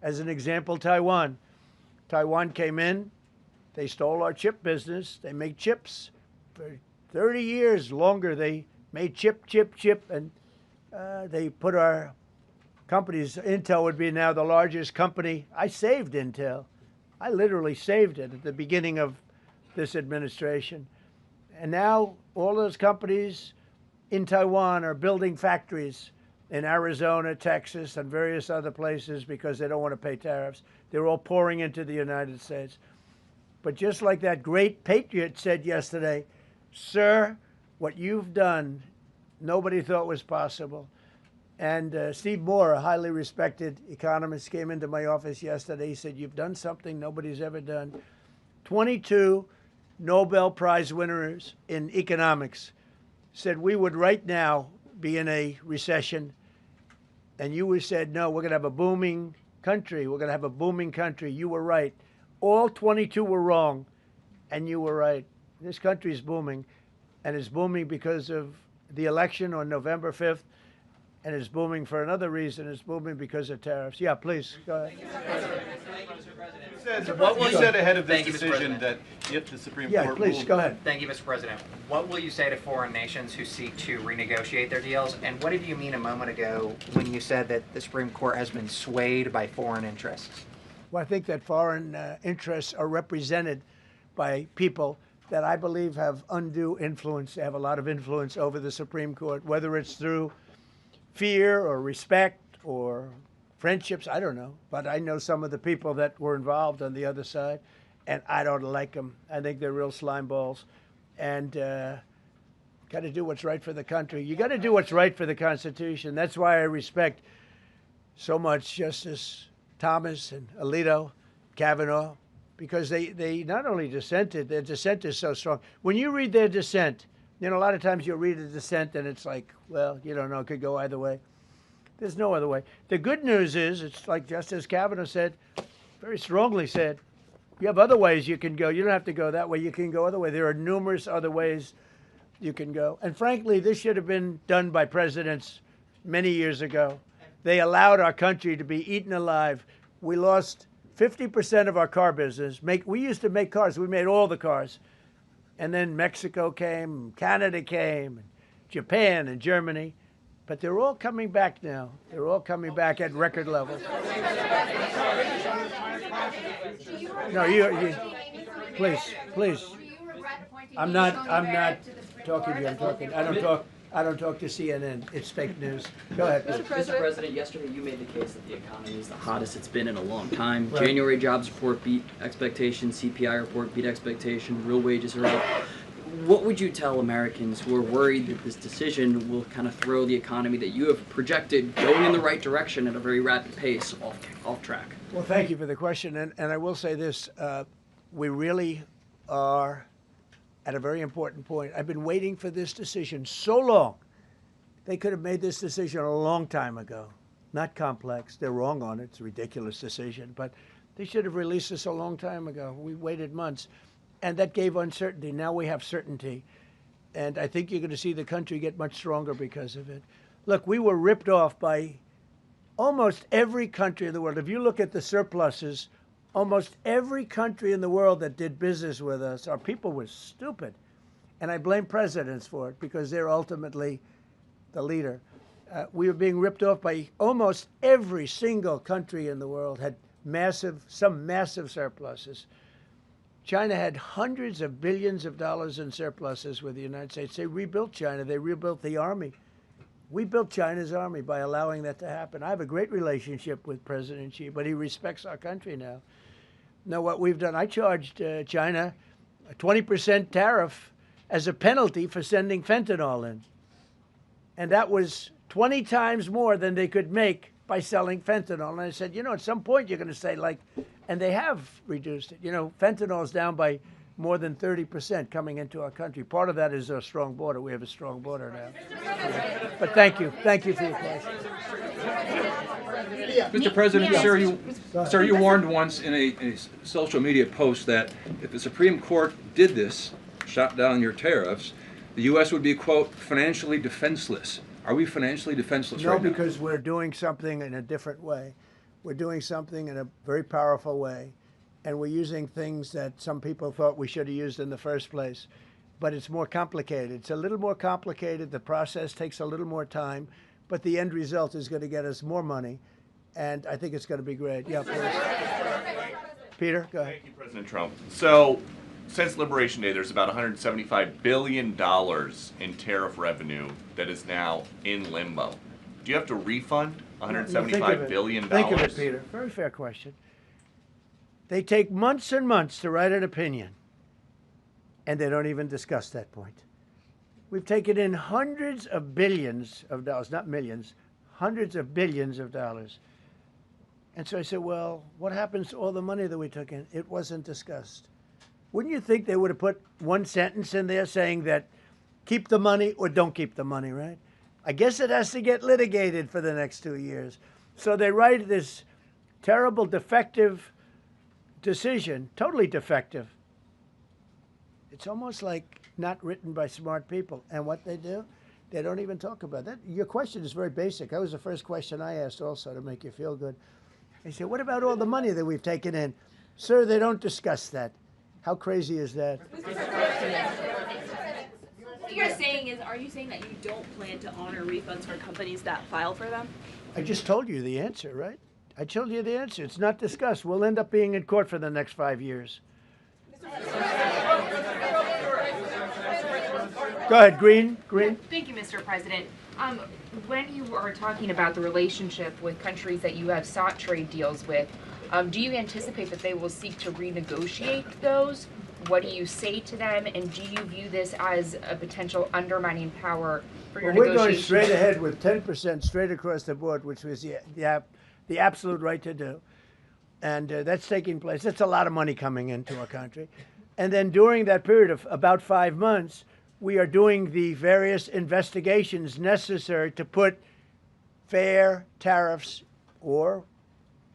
as an example, Taiwan. Taiwan came in. They stole our chip business. They make chips. For 30 years longer, they made chip. And they put our companies. Intel would be now the largest company. I saved Intel. I literally saved it at the beginning of this administration. And now all those companies in Taiwan are building factories in Arizona, Texas, and various other places because they don't want to pay tariffs. They're all pouring into the United States. But just like that great patriot said yesterday, sir, what you've done, nobody thought was possible. And Steve Moore, a highly respected economist, came into my office yesterday. He said, you've done something nobody's ever done. 22 Nobel Prize winners in economics said we would right now be in a recession, and you said, no, we're going to have a booming country. We're going to have a booming country. You were right. All 22 were wrong, and you were right. This country is booming, and it's booming because of the election on November 5th, and it's booming for another reason. It's booming because of tariffs. Yeah, please, go ahead. What will you say ahead of this decision that if the Supreme Court please, go ahead. Thank you, Mr. President. What will you say to foreign nations who seek to renegotiate their deals? And what did you mean a moment ago when you said that the Supreme Court has been swayed by foreign interests? Well, I think that foreign interests are represented by people that I believe have undue influence. They have a lot of influence over the Supreme Court, whether it's through fear or respect or friendships, I don't know. But I know some of the people that were involved on the other side, and I don't like them. I think they're real slime balls. And got to do what's right for the country. You got to do what's right for the Constitution. That's why I respect so much Justice Thomas and Alito, Kavanaugh, because they not only dissented, their dissent is so strong. When you read their dissent, you know, a lot of times you'll read a dissent and it's like, well, you don't know, it could go either way. There's no other way. The good news is, it's like Justice Kavanaugh said, very strongly said, you have other ways you can go. You don't have to go that way. You can go other way. There are numerous other ways you can go. And frankly, this should have been done by presidents many years ago. They allowed our country to be eaten alive. We lost 50% of our car business. We used to make cars. We made all the cars. And then Mexico came, Canada came, and Japan and Germany. But they're all coming back now. They're all coming back at record levels. No, you please. I'm not talking to you. I don't talk to CNN. It's fake news. Go ahead, please. Mr. President, yesterday you made the case that the economy is the hottest it's been in a long time. Right. January jobs report beat expectations, CPI report beat expectation, real wages are up. What would you tell Americans who are worried that this decision will kind of throw the economy that you have projected going in the right direction at a very rapid pace off track? Well, thank you for the question. And I will say this, we really are at a very important point. I've been waiting for this decision so long. They could have made this decision a long time ago. Not complex. They're wrong on it. It's a ridiculous decision. But they should have released this a long time ago. We waited months. And that gave uncertainty. Now we have certainty. And I think you're going to see the country get much stronger because of it. Look, we were ripped off by almost every country in the world. If you look at the surpluses, almost every country in the world that did business with us, our people were stupid. And I blame presidents for it because they're ultimately the leader. We were being ripped off by almost every single country in the world, had some massive surpluses. China had hundreds of billions of dollars in surpluses with the United States. They rebuilt China. They rebuilt the army. We built China's army by allowing that to happen. I have a great relationship with President Xi, but he respects our country now. Now, what we've done, I charged China a 20% tariff as a penalty for sending fentanyl in. And that was 20 times more than they could make by selling fentanyl. And I said, you know, at some point you're going to say, like, and they have reduced it. You know, fentanyl is down by more than 30% coming into our country. Part of that is our strong border. We have a strong border now. But thank you. Thank you for your question. Mr. President, sir, you warned once in a social media post that if the Supreme Court did this, shot down your tariffs, the U.S. would be, quote, financially defenseless. Are we financially defenseless right now? No, because we're doing something in a different way. We're doing something in a very powerful way, and we're using things that some people thought we should have used in the first place. But it's more complicated. It's a little more complicated. The process takes a little more time, but the end result is going to get us more money, and I think it's going to be great. Yeah, please. Peter, go ahead. Thank you, President Trump. So, since Liberation Day, there's about $175 billion in tariff revenue that is now in limbo. Do you have to refund $175 billion? Think of it, Peter. Very fair question. They take months and months to write an opinion, and they don't even discuss that point. We've taken in hundreds of billions of dollars, not millions, hundreds of billions of dollars. And so I said, well, what happens to all the money that we took in? It wasn't discussed. Wouldn't you think they would have put one sentence in there saying that keep the money or don't keep the money, right? I guess it has to get litigated for the next 2 years. So they write this terrible, defective decision, totally defective. It's almost like not written by smart people. And what they do, they don't even talk about that. Your question is very basic. That was the first question I asked also to make you feel good. They say, what about all the money that we've taken in? Sir, they don't discuss that. How crazy is that? What you're saying is, are you saying that you don't plan to honor refunds for companies that file for them? I just told you the answer, right? I told you the answer. It's not discussed. We'll end up being in court for the next 5 years. Go ahead, Green. Thank you, Mr. President. When you are talking about the relationship with countries that you have sought trade deals with, do you anticipate that they will seek to renegotiate those? What do you say to them? And do you view this as a potential undermining power for your negotiations? We're going straight ahead with 10% straight across the board, which was the absolute right to do. And that's taking place. That's a lot of money coming into our country. And then during that period of about 5 months, we are doing the various investigations necessary to put fair tariffs or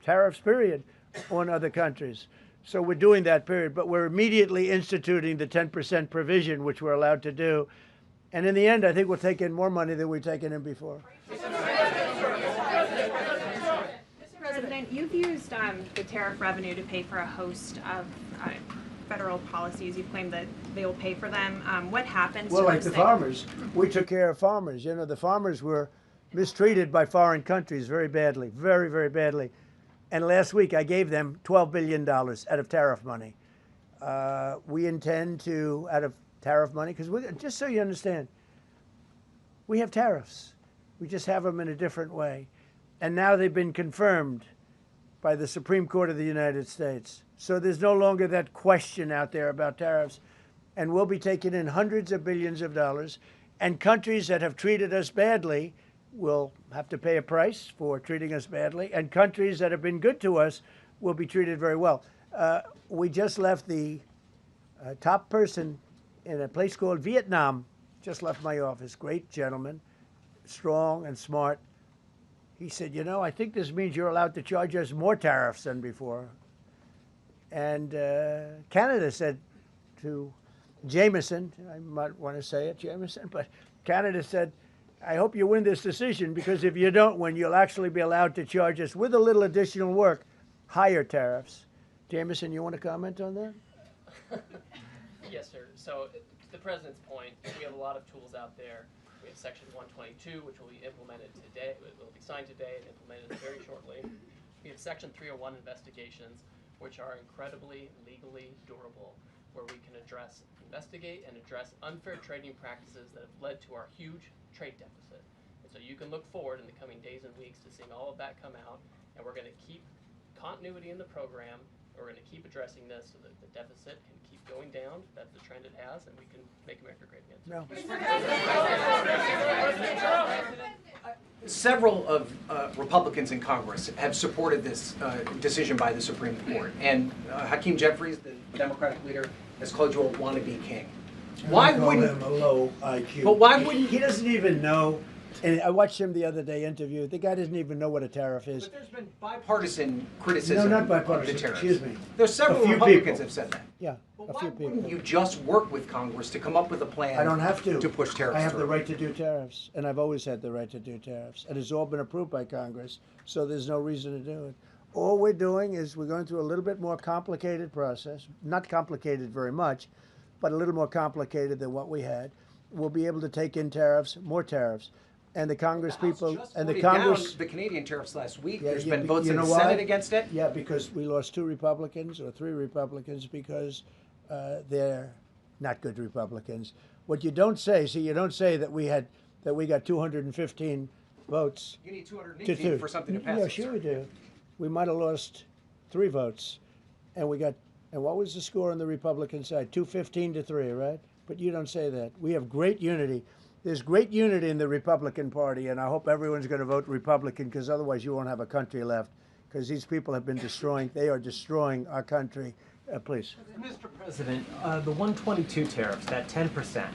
tariffs, period, on other countries. So we're doing that period, but we're immediately instituting the 10% provision, which we're allowed to do. And in the end, I think we'll take in more money than we've taken in before. Mr. President, you've used the tariff revenue to pay for a host of federal policies. You've claimed that they will pay for them. What happens well, to like the farmers. We took care of farmers. You know, the farmers were mistreated by foreign countries very badly, very, very badly. And last week I gave them $12 billion out of tariff money. We intend to, out of tariff money, because just so you understand, we have tariffs. We just have them in a different way. And now they've been confirmed by the Supreme Court of the United States. So there's no longer that question out there about tariffs. And we'll be taking in hundreds of billions of dollars. And countries that have treated us badly will have to pay a price for treating us badly. And countries that have been good to us will be treated very well. We just left the top person in a place called Vietnam, just left my office. Great gentleman, strong and smart. He said, you know, I think this means you're allowed to charge us more tariffs than before. And Canada said to Jameson, I might want to say it, Jameson, but Canada said, I hope you win this decision, because if you don't win, you'll actually be allowed to charge us with a little additional work, higher tariffs. Jameson, you want to comment on that? Yes, sir. So to the President's point, we have a lot of tools out there. We have Section 122, which will be implemented today, will be signed today and implemented very shortly. We have Section 301 investigations, which are incredibly legally durable, where we can investigate and address unfair trading practices that have led to our huge trade deficit. And so you can look forward in the coming days and weeks to seeing all of that come out, and we're going to keep continuity in the program. We're going to keep addressing this so that the deficit can keep going down. That's the trend it has, and we can make America great again. No. Several of Republicans in Congress have supported this decision by the Supreme Court, and Hakeem Jeffries, the Democratic leader, has called you a wannabe king. Why wouldn't him a low IQ? But why wouldn't he? Doesn't even know. And I watched him the other day interview. The guy doesn't even know what a tariff is. But there's been bipartisan criticism. No, not bipartisan. Of the tariffs. Excuse me. There's several Republicans have said that. Yeah, But a why few people. wouldn't you just work with Congress to come up with a plan? I don't have to push tariffs. I have through? the right to do tariffs, and I've always had the right to do tariffs, and it's all been approved by Congress. So there's no reason to do it. All we're doing is we're going through a little bit more complicated process. Not complicated very much, but a little more complicated than what we had. We'll be able to take in tariffs, more tariffs. And the Congress people and the Congress down the Canadian tariffs last week. Yeah, There's yeah, been votes you in know the why? Senate against it. Yeah, because we lost 2 Republicans or 3 Republicans because they're not good Republicans. What you don't say, you don't say that we got 215 votes. You need 218 for something to pass. Yeah, sure we do. We might have lost 3 votes, and we got. And what was the score on the Republican side? 215 to 3, right? But you don't say that. We have great unity. There's great unity in the Republican Party, and I hope everyone's going to vote Republican, because otherwise you won't have a country left, because these people have been destroying. They are destroying our country. Please. Mr. President, the 122 tariffs, that 10%,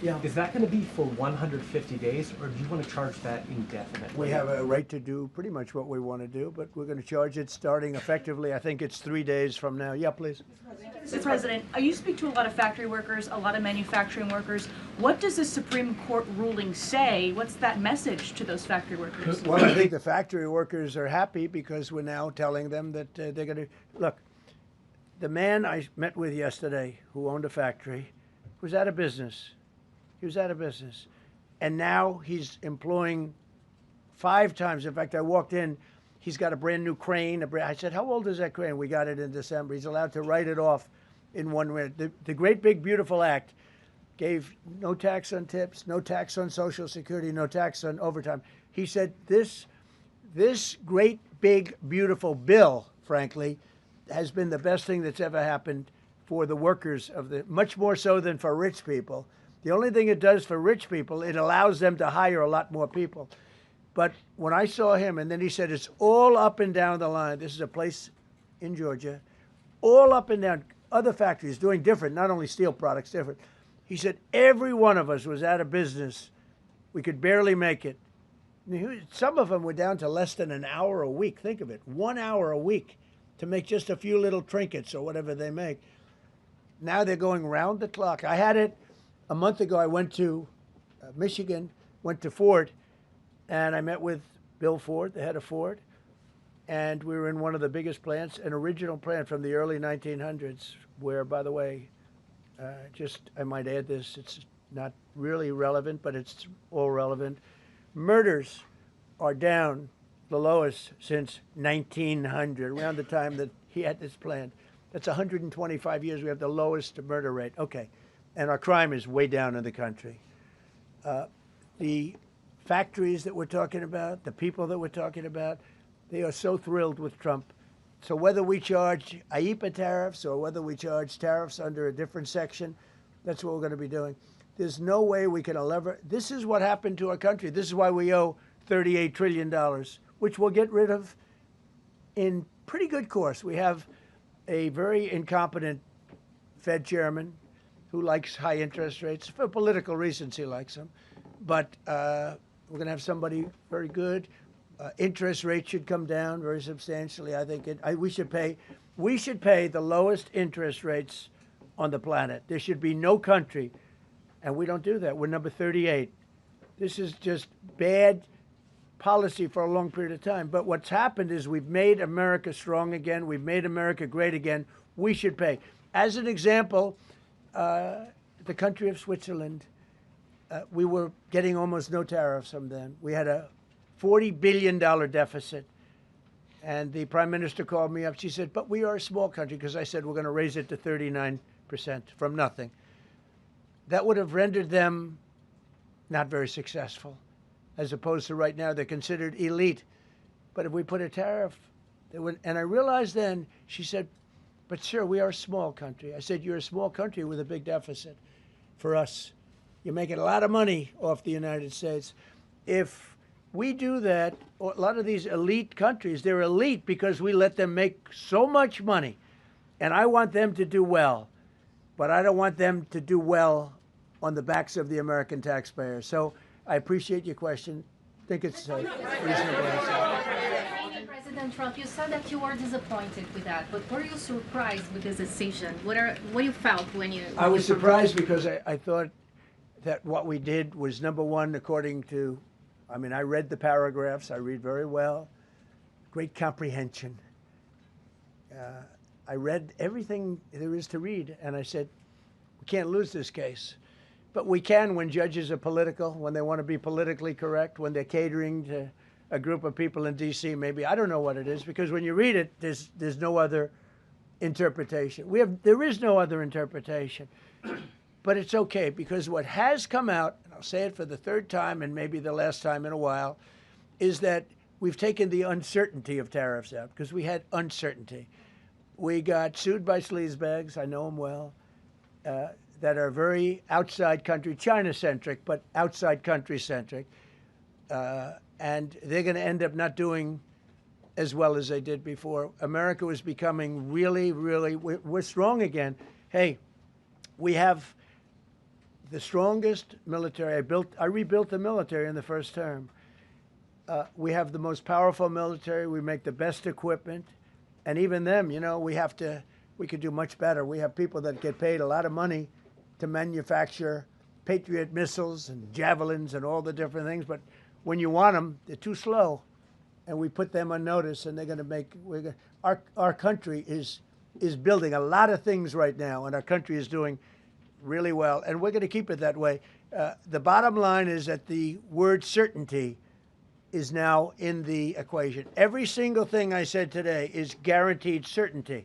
yeah, is that going to be for 150 days, or do you want to charge that indefinitely? We have a right to do pretty much what we want to do, but we're going to charge it starting effectively. I think it's 3 days from now. Yeah, please. Mr. President, you speak to a lot of factory workers, a lot of manufacturing workers. What does the Supreme Court ruling say? What's that message to those factory workers? Well, I think the factory workers are happy because we're now telling them that they're going to look. The man I met with yesterday, who owned a factory, was out of business. He was out of business, and now he's employing 5 times. In fact, I walked in. He's got a brand new crane. I said, "How old is that crane?" We got it in December. He's allowed to write it off in 1 minute. The Great Big Beautiful Act gave no tax on tips, no tax on Social Security, no tax on overtime. He said this great big beautiful bill, frankly, has been the best thing that's ever happened for the workers of the, much more so than for rich people. The only thing it does for rich people, it allows them to hire a lot more people. But when I saw him, and then he said, it's all up and down the line. This is a place in Georgia, all up and down, other factories doing different, not only steel products, different. He said, every one of us was out of business. We could barely make it. Some of them were down to less than an hour a week. Think of it, 1 hour a week to make just a few little trinkets or whatever they make. Now they're going round the clock. I had it a month ago. I went to Michigan, went to Ford, and I met with Bill Ford, the head of Ford, and we were in one of the biggest plants, an original plant from the early 1900s, where, by the way, I might add this, it's not really relevant, but it's all relevant. Murders are down the lowest since 1900, around the time that he had this plant. That's 125 years. We have the lowest murder rate. Okay. And our crime is way down in the country. The factories that we're talking about, the people that we're talking about, they are so thrilled with Trump. So whether we charge IEEPA tariffs or whether we charge tariffs under a different section, that's what we're going to be doing. There's no way we can this is what happened to our country. This is why we owe $38 trillion, which we'll get rid of in pretty good course. We have a very incompetent Fed chairman who likes high interest rates. For political reasons, he likes them. But we're going to have somebody very good. Interest rates should come down very substantially. I think we should pay the lowest interest rates on the planet. There should be no country, and we don't do that. We're number 38. This is just bad policy for a long period of time. But what's happened is we've made America strong again. We've made America great again. We should pay. As an example, the country of Switzerland, we were getting almost no tariffs from them. We had a $40 billion deficit. And the prime minister called me up. She said, but we are a small country, because I said we're going to raise it to 39% from nothing. That would have rendered them not very successful, as opposed to right now they're considered elite. But if we put a tariff, they would. And I realized then, she said, but sir, we are a small country. I said, you're a small country with a big deficit. For us, you're making a lot of money off the United States. If we do that, a lot of these elite countries, they're elite because we let them make so much money. And I want them to do well, but I don't want them to do well on the backs of the American taxpayer. So I appreciate your question. I think it's a reasonable answer. President Trump, you said that you were disappointed with that, but were you surprised with this decision? What you felt when you? I was surprised because I thought that what we did was, number one, according to, I mean, I read the paragraphs. I read very well. Great comprehension. I read everything there is to read, and I said, we can't lose this case. But we can when judges are political, when they want to be politically correct, when they're catering to a group of people in D.C. maybe. I don't know what it is, because when you read it, there's no other interpretation. There is no other interpretation. But it's okay, because what has come out, and I'll say it for the third time and maybe the last time in a while, is that we've taken the uncertainty of tariffs out, because we had uncertainty. We got sued by sleazebags, I know them well, that are very outside country, China-centric, but outside country-centric. And they're going to end up not doing as well as they did before. America was becoming really, really, we're strong again. Hey, we have the strongest military. I rebuilt the military in the first term. We have the most powerful military. We make the best equipment. And even them, you know, we could do much better. We have people that get paid a lot of money to manufacture Patriot missiles and javelins and all the different things. But when you want them, they're too slow. And we put them on notice, and they're going to make, our country is building a lot of things right now, and our country is doing really well. And we're going to keep it that way. The bottom line is that the word certainty is now in the equation. Every single thing I said today is guaranteed certainty.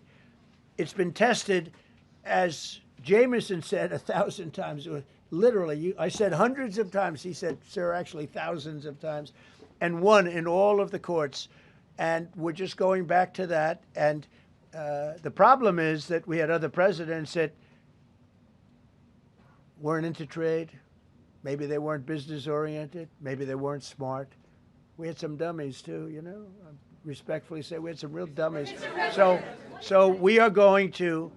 It's been tested, as Jameson said 1,000 times. Literally, I said hundreds of times. He said, sir, actually thousands of times, and won in all of the courts. And we're just going back to that. And the problem is that we had other presidents that weren't into trade. Maybe they weren't business oriented. Maybe they weren't smart. We had some dummies too, you know. I respectfully say we had some real dummies. So we are going to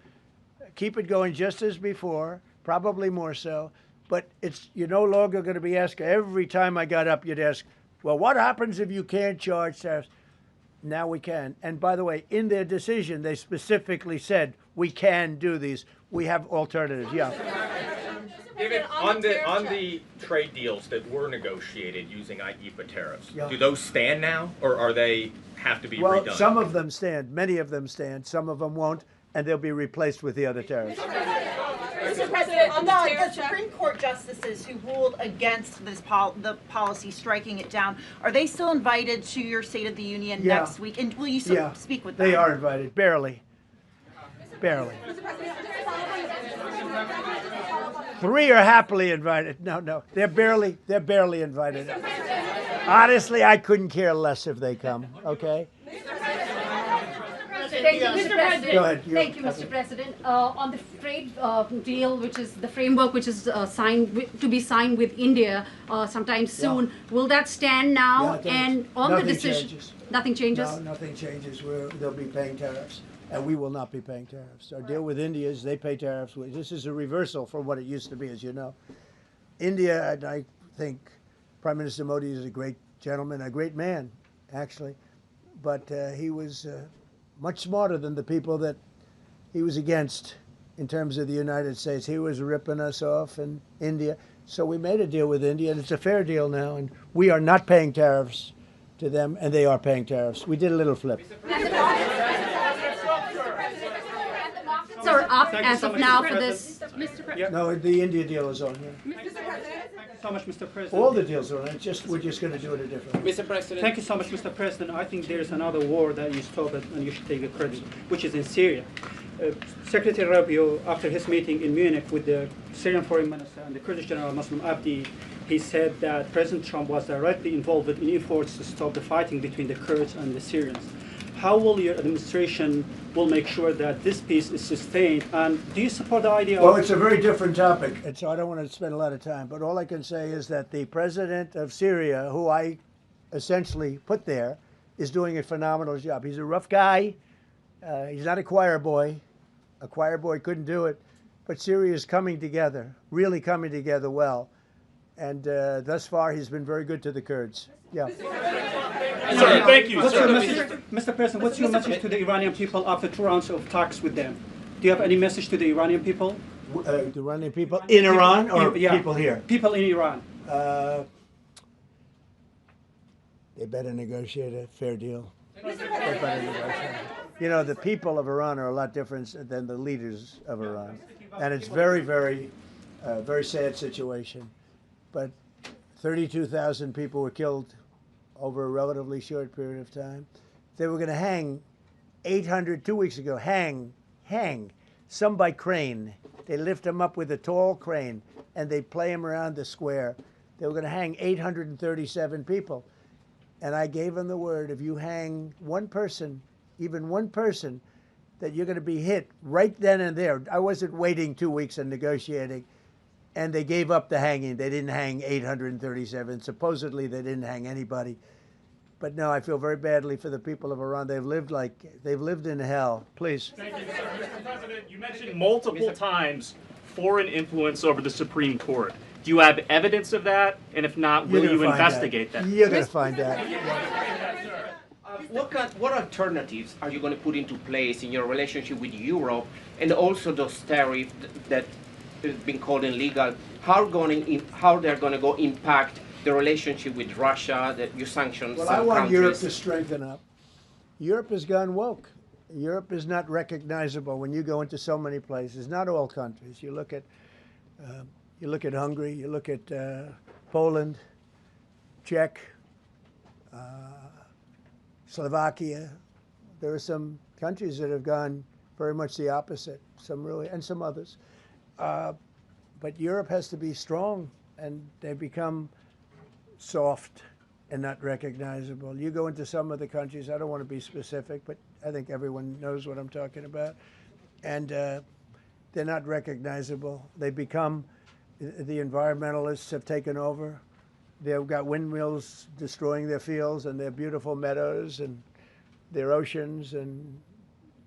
keep it going just as before, probably more so. But you're no longer going to be asked, every time I got up, you'd ask, well, what happens if you can't charge tariffs? Now we can. And by the way, in their decision, they specifically said, we can do these. We have alternatives, yeah. David, on the trade deals that were negotiated using IEEPA tariffs, Yeah. do those stand now, or are they have to be Well, redone? some of them stand. Many of them stand. Some of them won't, and they'll be replaced with the other tariffs. Mr. President, on the Supreme Court justices who ruled against this the policy, striking it down, are they still invited to your State of the Union Yeah. next week? And will you still speak with them? They are invited, barely. Barely. 3 are happily invited. No, they're barely invited. Honestly, I couldn't care less if they come, okay? Thank you, Mr. President. Go ahead. Thank you, Mr. President. On the trade deal, which is the framework which is to be signed with India sometime soon, will that stand now? Yeah, and on the decision, changes. Nothing changes. No, nothing changes. They'll be paying tariffs, and we will not be paying tariffs. Our deal with India is they pay tariffs. This is a reversal from what it used to be, as you know. India, and I think Prime Minister Modi is a great gentleman, a great man, actually, but he was much smarter than the people that he was against in terms of the United States. He was ripping us off in India. So we made a deal with India, and it's a fair deal now, and we are not paying tariffs to them, and they are paying tariffs. We did a little flip. Are up as of now for this. No, the India deal is on here. Thank you so much, Mr. President. All the deals are on. We're just going to do it a different way. Mr. President. Thank you so much, Mr. President. I think there is another war that you stopped and you should take the credit, which is in Syria. Secretary Rubio, after his meeting in Munich with the Syrian Foreign Minister and the Kurdish General Muslim Abdi, he said that President Trump was directly involved in efforts to stop the fighting between the Kurds and the Syrians. How will your administration will make sure that this peace is sustained? And do you support the idea Well, of... it's a very different topic, and so I don't want to spend a lot of time. But all I can say is that the president of Syria, who I essentially put there, is doing a phenomenal job. He's a rough guy. He's not a choir boy. A choir boy couldn't do it. But Syria is coming together, really coming together well. And thus far, he's been very good to the Kurds. Yeah. Sir, thank you. Mr. President, what's your message to the Iranian people after 2 rounds of talks with them? Do you have any message to the Iranian people? The Iranian people in Iran or people here? People in Iran. They better negotiate a fair deal. They better negotiate. You know, the people of Iran are a lot different than the leaders of Iran. And it's very, very sad situation. But 32,000 people were killed over a relatively short period of time. They were going to hang 800, 2 weeks ago, hang, some by crane. They lift them up with a tall crane, and they play them around the square. They were going to hang 837 people. And I gave them the word, if you hang one person, even one person, that you're going to be hit right then and there. I wasn't waiting 2 weeks and negotiating. And they gave up the hanging. They didn't hang 837. Supposedly, they didn't hang anybody. But no, I feel very badly for the people of Iran. They've lived in hell. Please. Thank you, Mr. President. You mentioned multiple times foreign influence over the Supreme Court. Do you have evidence of that? And if not, will you investigate that? You're going to find out. What alternatives are you going to put into place in your relationship with Europe, and also those tariffs that have been called illegal? How they're going to go impact the relationship with Russia, that you sanction Well, some I want countries? Europe to strengthen up. Europe has gone woke. Europe is not recognizable when you go into so many places. Not all countries. You look at Hungary. You look at Poland, Czech, Slovakia. There are some countries that have gone very much the opposite. Some really, and some others. But Europe has to be strong, and they become soft and not recognizable. You go into some of the countries, I don't want to be specific, but I think everyone knows what I'm talking about, and they're not recognizable. They become, the environmentalists have taken over. They've got windmills destroying their fields and their beautiful meadows and their oceans, and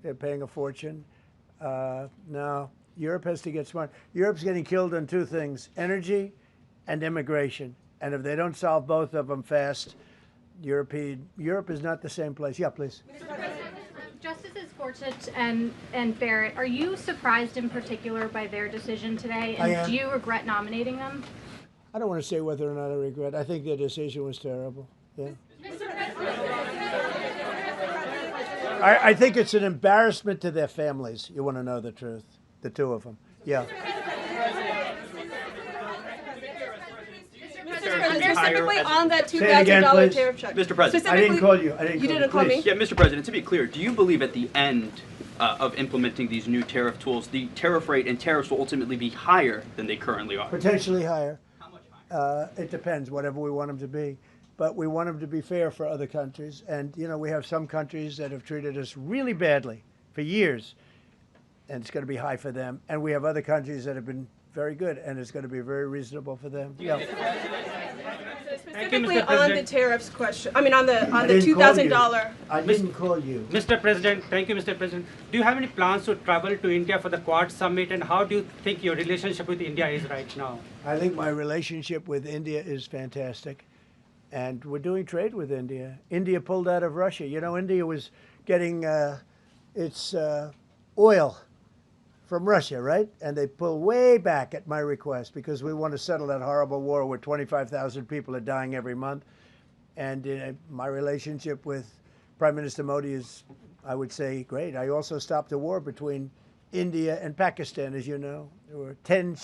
they're paying a fortune. Now, Europe has to get smart. Europe's getting killed on two things, energy and immigration. And if they don't solve both of them fast, Europe is not the same place. Yeah, please. Justices Gorsuch and Barrett, are you surprised in particular by their decision today? I And am. do you regret nominating them? I don't want to say whether or not I regret. I think their decision was terrible. Yeah. I think it's an embarrassment to their families. You want to know the truth. The two of them. Yeah. Specifically on that Say it again, $2,000 please. tariff check. Mr. President. I didn't call you. You didn't call me? Yeah, Mr. President, to be clear, do you believe at the end of implementing these new tariff tools, the tariff rate and tariffs will ultimately be higher than they currently are? Potentially higher. How much higher? It depends, whatever we want them to be. But we want them to be fair for other countries. And, you know, we have some countries that have treated us really badly for years, and it's going to be high for them. And we have other countries that have been very good, and it's going to be very reasonable for them. Yeah. Specifically on the tariffs question, I mean on the $2,000. I didn't call you. Mr. President, thank you, Mr. President. Do you have any plans to travel to India for the Quad Summit, and how do you think your relationship with India is right now? I think my relationship with India is fantastic. And we're doing trade with India. India pulled out of Russia. You know, India was getting its oil from Russia, right? And they pull way back at my request because we want to settle that horrible war where 25,000 people are dying every month. And my relationship with Prime Minister Modi is, I would say, great. I also stopped a war between India and Pakistan, as you know. There were 10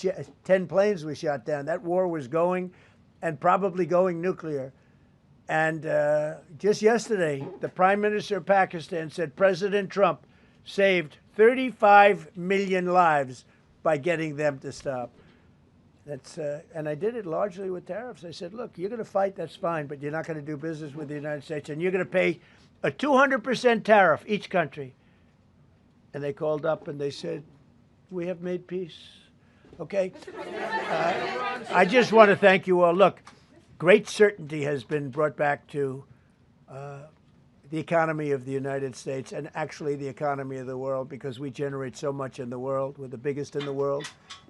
planes we shot down. That war was going and probably going nuclear. And just yesterday, the Prime Minister of Pakistan said President Trump saved 35 million lives by getting them to stop. And I did it largely with tariffs. I said, look, you're going to fight, that's fine, but you're not going to do business with the United States, and you're going to pay a 200% tariff, each country. And they called up and they said, we have made peace. Okay? I just want to thank you all. Look, great certainty has been brought back to the economy of the United States and actually the economy of the world because we generate so much in the world. We're the biggest in the world,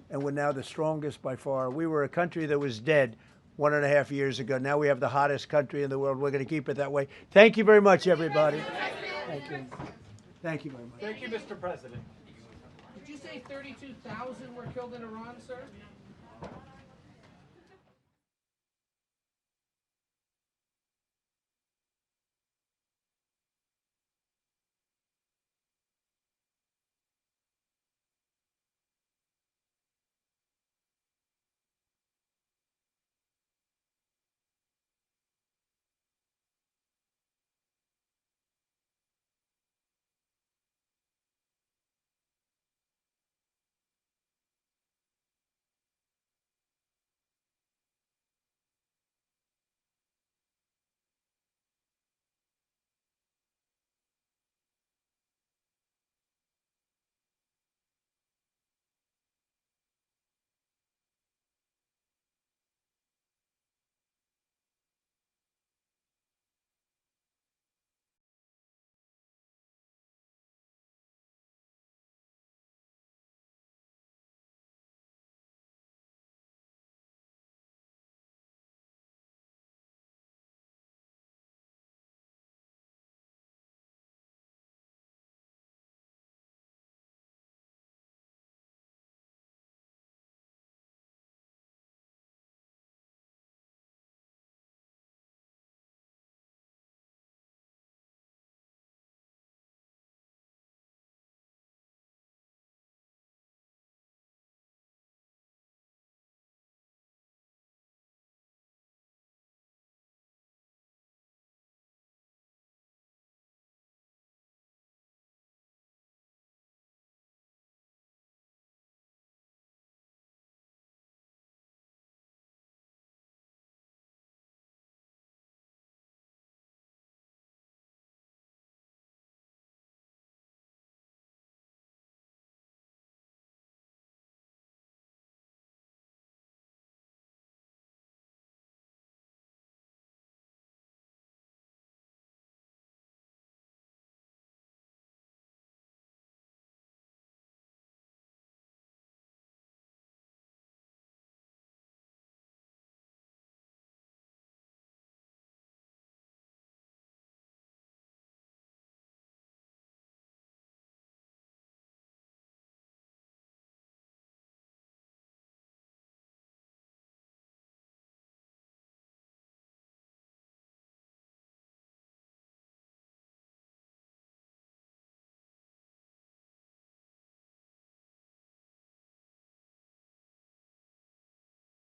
and we're now the strongest by far. We were a country that was dead 1.5 years ago. Now we have the hottest country in the world. We're going to keep it that way. Thank you very much, everybody. Thank you. Thank you very much. Thank you, Mr. President. Did you say 32,000 were killed in Iran, sir?